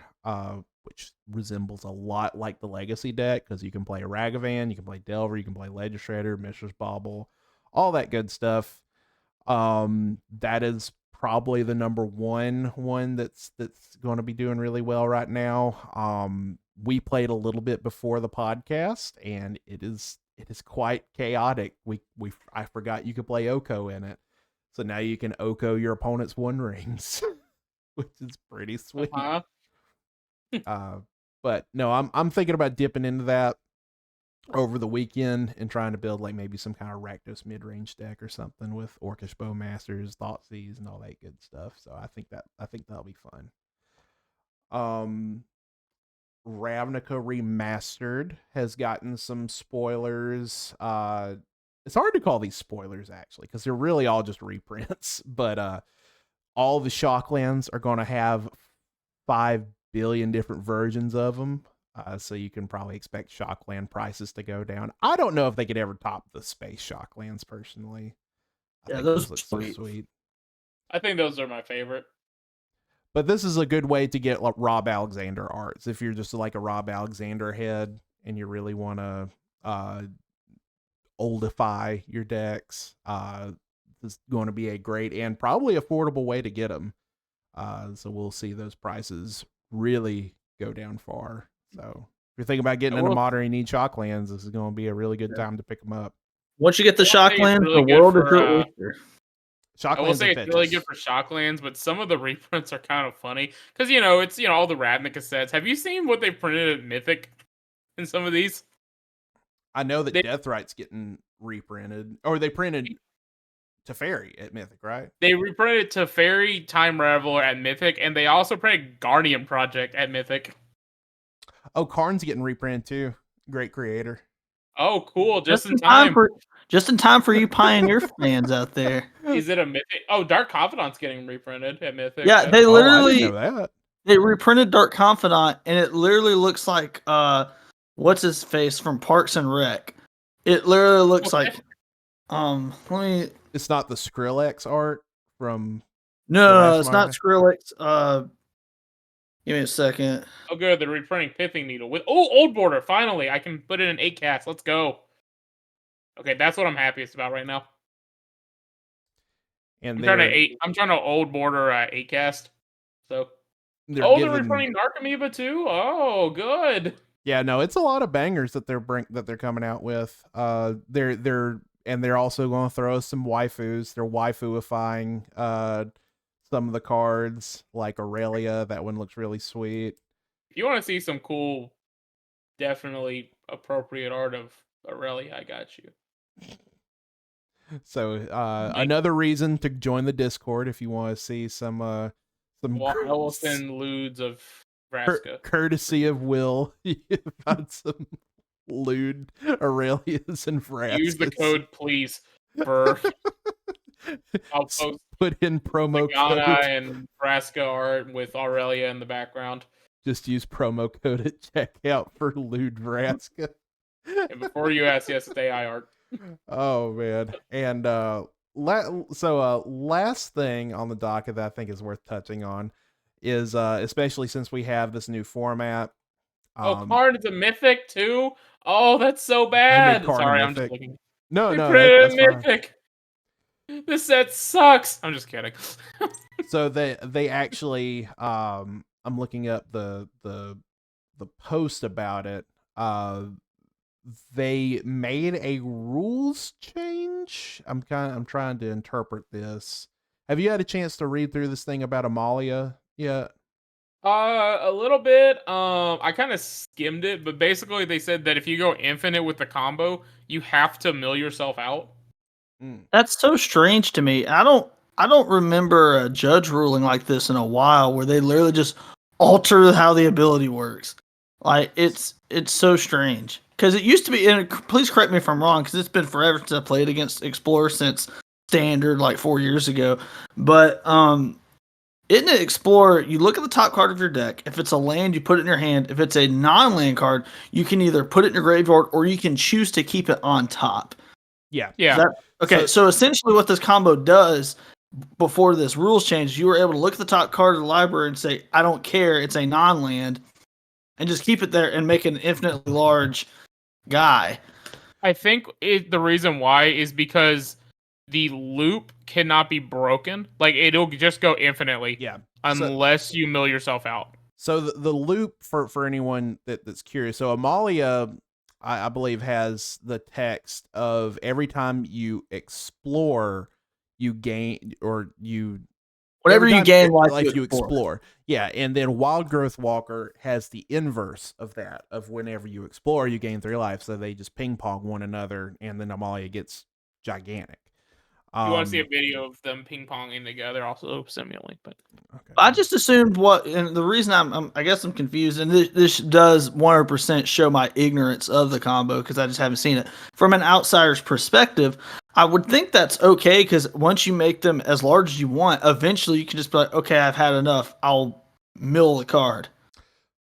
[SPEAKER 1] which resembles a lot like the Legacy deck because you can play Ragavan, you can play Delver, you can play Legislator, Mishra's Bauble, all that good stuff. That is probably the number one that's going to be doing really well right now. We played a little bit before the podcast, and it is quite chaotic. I forgot you could play Oko in it, so now you can Oko your opponent's One Rings, which is pretty sweet. But no, I'm thinking about dipping into that over the weekend and trying to build like maybe some kind of Rakdos mid-range deck or something with Orcish Bowmasters, Thoughtseize, and all that good stuff. So I think that'll be fun. Ravnica Remastered has gotten some spoilers. It's hard to call these spoilers actually because they're really all just reprints. But all the Shocklands are going to have 5 billion different versions of them. So you can probably expect Shockland prices to go down. I don't know if they could ever top the Space Shocklands personally. I think those look so sweet.
[SPEAKER 2] I think those are my favorite.
[SPEAKER 1] But this is a good way to get like Rob Alexander arts. If you're just like a Rob Alexander head and you really want to oldify your decks, this is going to be a great and probably affordable way to get them. So we'll see those prices really go down far. So if you're thinking about getting into Modern and need Shocklands, this is going to be a really good time to pick them up.
[SPEAKER 3] Once you get the Shocklands, really the world is your oyster.
[SPEAKER 2] I will say it's really good for Shocklands, but some of the reprints are kind of funny because it's all the Ravnica sets. Have you seen what they printed at Mythic in some of these?
[SPEAKER 1] I know that Deathrite's getting reprinted, or they printed Teferi at Mythic, right?
[SPEAKER 2] They reprinted Teferi, Time Raveler at Mythic, and they also printed Guardian Project at Mythic.
[SPEAKER 1] Oh, Karn's getting reprinted too. Great creator.
[SPEAKER 2] Oh, cool! Just in time
[SPEAKER 3] for you Pioneer fans out there.
[SPEAKER 2] Is it a Mythic? Oh, Dark Confidant's getting reprinted at Mythic.
[SPEAKER 3] Yeah, they literally
[SPEAKER 1] I didn't know that.
[SPEAKER 3] They reprinted Dark Confidant, and it literally looks like what's his face from Parks and Rec. It literally looks like
[SPEAKER 1] It's not the Skrillex art from.
[SPEAKER 3] No, it's not Skrillex. Give me a second.
[SPEAKER 2] Oh, good. They're reprinting Pithing Needle with Old Border. Finally, I can put it in 8 cast. Let's go. Okay, that's what I'm happiest about right now.
[SPEAKER 1] And
[SPEAKER 2] I'm trying to Old Border 8 cast. So they're reprinting Dark Amoeba too. Oh, good.
[SPEAKER 1] Yeah, no, it's a lot of bangers that they're coming out with. They're also going to throw us some waifus. They're waifuifying some of the cards, like Aurelia. That one looks really sweet.
[SPEAKER 2] If you want to see some cool, definitely appropriate art of Aurelia, I got you.
[SPEAKER 1] So another reason to join the Discord if you want to see some
[SPEAKER 2] Ellison Ludes of Vraska.
[SPEAKER 1] Courtesy of Will, you found some lewd Aurelias and Vraskas.
[SPEAKER 2] Use the code, please. For I'll post
[SPEAKER 1] put in promo
[SPEAKER 2] code
[SPEAKER 1] and
[SPEAKER 2] Vraska art with Aurelia in the background.
[SPEAKER 1] Just use promo code at checkout for lewd Vraska.
[SPEAKER 2] And before you ask, yes, it's AI art.
[SPEAKER 1] Oh man. And last thing on the docket that I think is worth touching on is especially since we have this new format.
[SPEAKER 2] Karn is a Mythic too? Oh, that's so bad. Sorry, I'm just looking.
[SPEAKER 1] No,
[SPEAKER 2] that's Mythic. This set sucks. I'm just kidding.
[SPEAKER 1] So they actually I'm looking up the post about it. They made a rules change. I'm trying to interpret this. Have you had a chance to read through this thing about Amalia yet?
[SPEAKER 2] A little bit. I kind of skimmed it, but basically they said that if you go infinite with the combo, you have to mill yourself out.
[SPEAKER 3] That's so strange to me. I don't remember a judge ruling like this in a while, where they literally just alter how the ability works. Like it's so strange. Because it used to be, and please correct me if I'm wrong, because it's been forever since I played against Explorer since Standard, like 4 years ago. But in Explorer, you look at the top card of your deck. If it's a land, you put it in your hand. If it's a non-land card, you can either put it in your graveyard or you can choose to keep it on top.
[SPEAKER 1] Yeah.
[SPEAKER 3] Okay, so essentially what this combo does before this rules change, you were able to look at the top card of the library and say, I don't care, it's a non-land. and just keep it there and make an infinitely large guy.
[SPEAKER 2] I think the reason why is because the loop cannot be broken. Like, it'll just go infinitely.
[SPEAKER 1] Yeah.
[SPEAKER 2] Unless you mill yourself out.
[SPEAKER 1] So the loop for anyone that's curious. So Amalia, I believe, has the text of every time you explore, you gain or you
[SPEAKER 3] Whatever you gain,
[SPEAKER 1] life you explore. Yeah, and then Wild Growth Walker has the inverse of that. Of whenever you explore, you gain 3 life. So they just ping pong one another, and then Amalia gets gigantic.
[SPEAKER 2] You want to see a video of them ping ponging together, also Simulink, but
[SPEAKER 1] okay.
[SPEAKER 3] I just assumed and the reason I guess I'm confused, and this does 100% show my ignorance of the combo because I just haven't seen it from an outsider's perspective. I would think that's okay because once you make them as large as you want, eventually you can just be like, okay, I've had enough. I'll mill the card.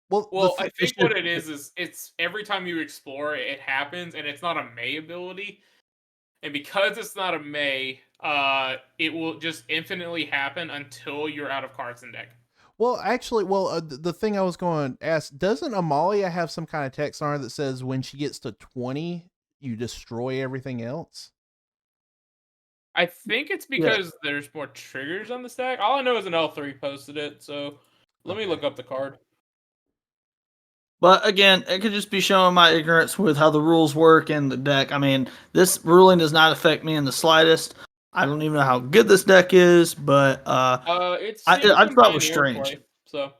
[SPEAKER 2] Well, I think what it is it's every time you explore, it happens, and it's not a May ability. And because it's not a May, it will just infinitely happen until you're out of cards in deck.
[SPEAKER 1] Well, actually, the thing I was going to ask, doesn't Amalia have some kind of text on her that says when she gets to 20, you destroy everything else?
[SPEAKER 2] I think it's because there's more triggers on the stack. All I know is an L3 posted it, so let me look up the card.
[SPEAKER 3] But again, it could just be showing my ignorance with how the rules work in the deck. I mean, this ruling does not affect me in the slightest. I don't even know how good this deck is, but I thought it was strange.
[SPEAKER 2] So,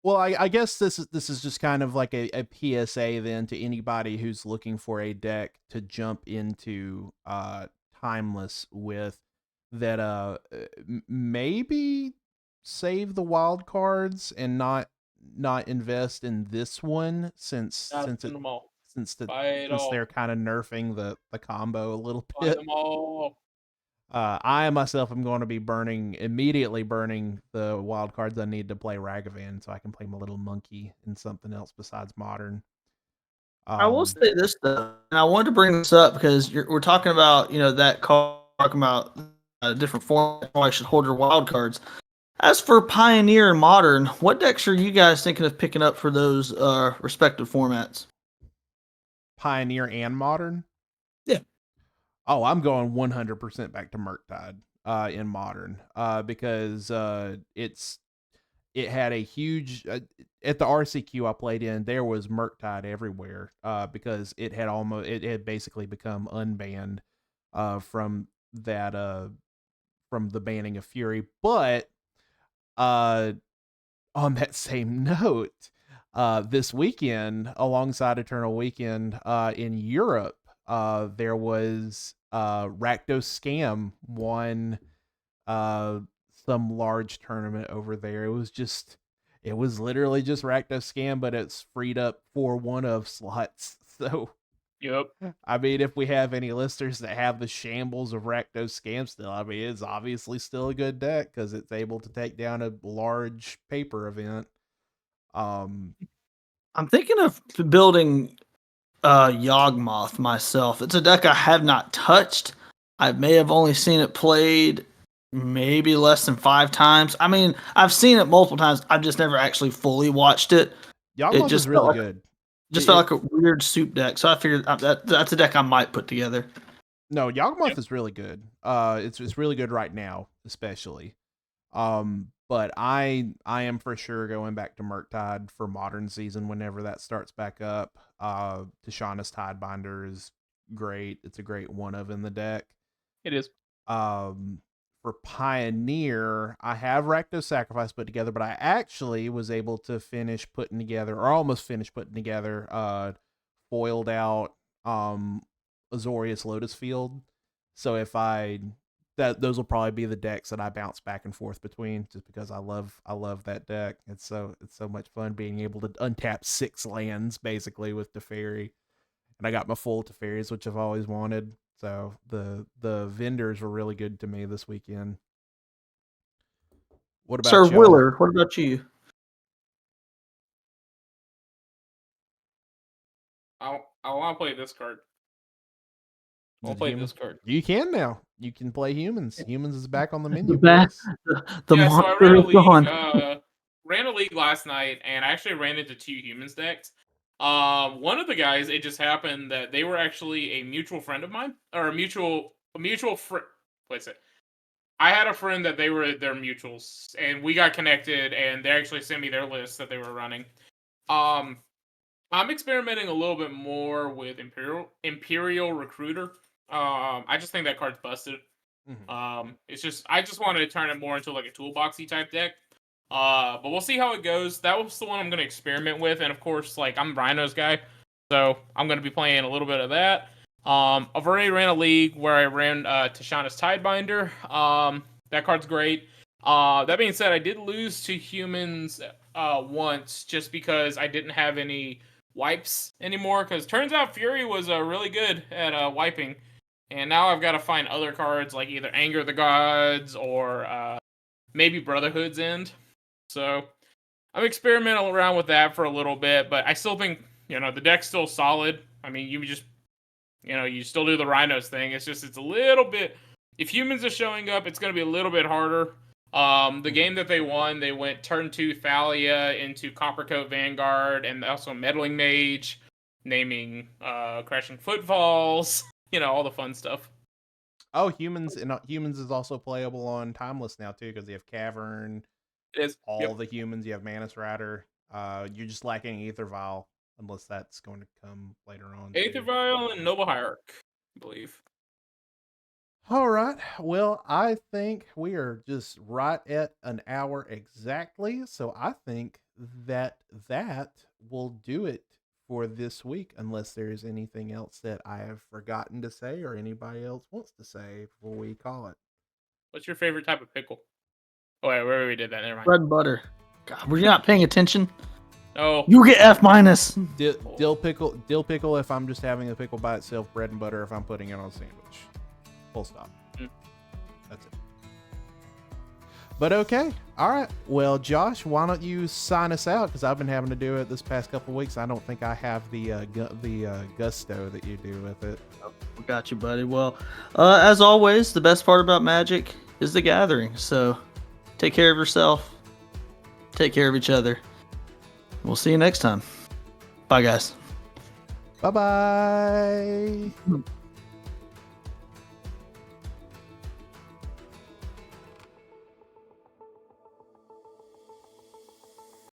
[SPEAKER 1] well, I guess this is just kind of like a PSA then to anybody who's looking for a deck to jump into Timeless with that maybe save the wild cards and not invest in this one since they're kind of nerfing the combo a little bit. I myself am going to be immediately burning the wild cards I need to play Ragavan so I can play my little monkey in something else besides Modern.
[SPEAKER 3] I will say this though, and I wanted to bring this up because we're talking about that card, talking about a different format. Why I should hold your wild cards. As for Pioneer and Modern, what decks are you guys thinking of picking up for those respective formats?
[SPEAKER 1] Pioneer and Modern?
[SPEAKER 3] Yeah.
[SPEAKER 1] Oh, I'm going 100% back to Murktide in Modern because it had a huge at the RCQ I played in. There was Murktide everywhere because it had basically become unbanned from the banning of Fury. But on that same note, this weekend alongside Eternal Weekend in Europe, there was Rakdos Scam won some large tournament over there. It was literally just Rakdos Scam, but it's freed up 4 1-of slots. So
[SPEAKER 2] yep.
[SPEAKER 1] I mean, if we have any listeners that have the shambles of Rakdos Scam still, I mean, it's obviously still a good deck because it's able to take down a large paper event.
[SPEAKER 3] I'm thinking of building Yawgmoth myself. It's a deck I have not touched. I may have only seen it played maybe less than 5 times. I mean, I've seen it multiple times. I've just never actually fully watched it.
[SPEAKER 1] Yawgmoth is really good.
[SPEAKER 3] Just felt like a weird soup deck. So I figured that's a deck I might put together.
[SPEAKER 1] No, Yawgmoth is really good. It's really good right now, especially. But I am for sure going back to Murktide for Modern Season whenever that starts back up. Tishana's Tidebinder is great. It's a great 1-of in the deck.
[SPEAKER 2] It is.
[SPEAKER 1] For Pioneer, I have Rakdos Sacrifice put together, but I actually was able to finish putting together, or almost finished putting together, foiled out Azorius Lotus Field. So if those will probably be the decks that I bounce back and forth between, just because I love that deck. It's so much fun being able to untap 6 lands basically with Teferi, and I got my full Teferis, which I've always wanted. So the vendors were really good to me this weekend. What about
[SPEAKER 3] Sir
[SPEAKER 1] y'all?
[SPEAKER 3] Willard? What about you?
[SPEAKER 2] I want to play this card. I'll play this card.
[SPEAKER 1] You can now. You can play Humans. Humans is back on the menu.
[SPEAKER 3] The
[SPEAKER 2] So I ran a league. ran a league last night, and I actually ran into 2 humans decks. One of the guys, it just happened that they were actually a mutual friend of mine, or a mutual friend. What's it? I had a friend that they were their mutuals, and we got connected, and they actually sent me their list that they were running. I'm experimenting a little bit more with Imperial Recruiter. I just think that card's busted. It's just I just wanted to turn it more into like a toolboxy type deck. But we'll see how it goes. That was the one I'm gonna experiment with, and of course, like I'm Rhino's guy, so I'm gonna be playing a little bit of that. I've already ran a league where I ran Tashana's Tidebinder. That card's great. That being said, I did lose to humans once just because I didn't have any wipes anymore. Because turns out Fury was really good at wiping, and now I've got to find other cards like either Anger the Gods or maybe Brotherhood's End. So I'm experimenting around with that for a little bit, but I still think the deck's still solid. I mean, you still do the Rhinos thing. It's just it's a little bit. If humans are showing up, it's going to be a little bit harder. The game that they won, they went turn 2 Thalia into Coppercoat Vanguard and also Meddling Mage, naming Crashing Footfalls, all the fun stuff.
[SPEAKER 1] Oh, humans is also playable on Timeless now too, because you have Cavern.
[SPEAKER 2] It is
[SPEAKER 1] all the humans. You have Manus Rider. You're just lacking Aether Vial, unless that's going to come later on.
[SPEAKER 2] Aether Vial and Noble Hierarch, I believe.
[SPEAKER 1] All right. Well, I think we are just right at an hour exactly. So I think that will do it for this week, unless there's anything else that I have forgotten to say or anybody else wants to say before we call it.
[SPEAKER 2] What's your favorite type of pickle? Oh, wait, we did that. Never mind.
[SPEAKER 3] Bread and butter. God, were you not paying attention?
[SPEAKER 2] Oh.
[SPEAKER 3] You get F-.
[SPEAKER 1] Dill pickle if I'm just having a pickle by itself. Bread and butter if I'm putting it on a sandwich. Full stop. That's it. But okay. All right. Well, Josh, why don't you sign us out? Because I've been having to do it this past couple of weeks. I don't think I have the gusto that you do with it.
[SPEAKER 3] We got you, buddy. Well, as always, the best part about Magic is the gathering. So take care of yourself. Take care of each other. We'll see you next time. Bye, guys.
[SPEAKER 1] Bye-bye.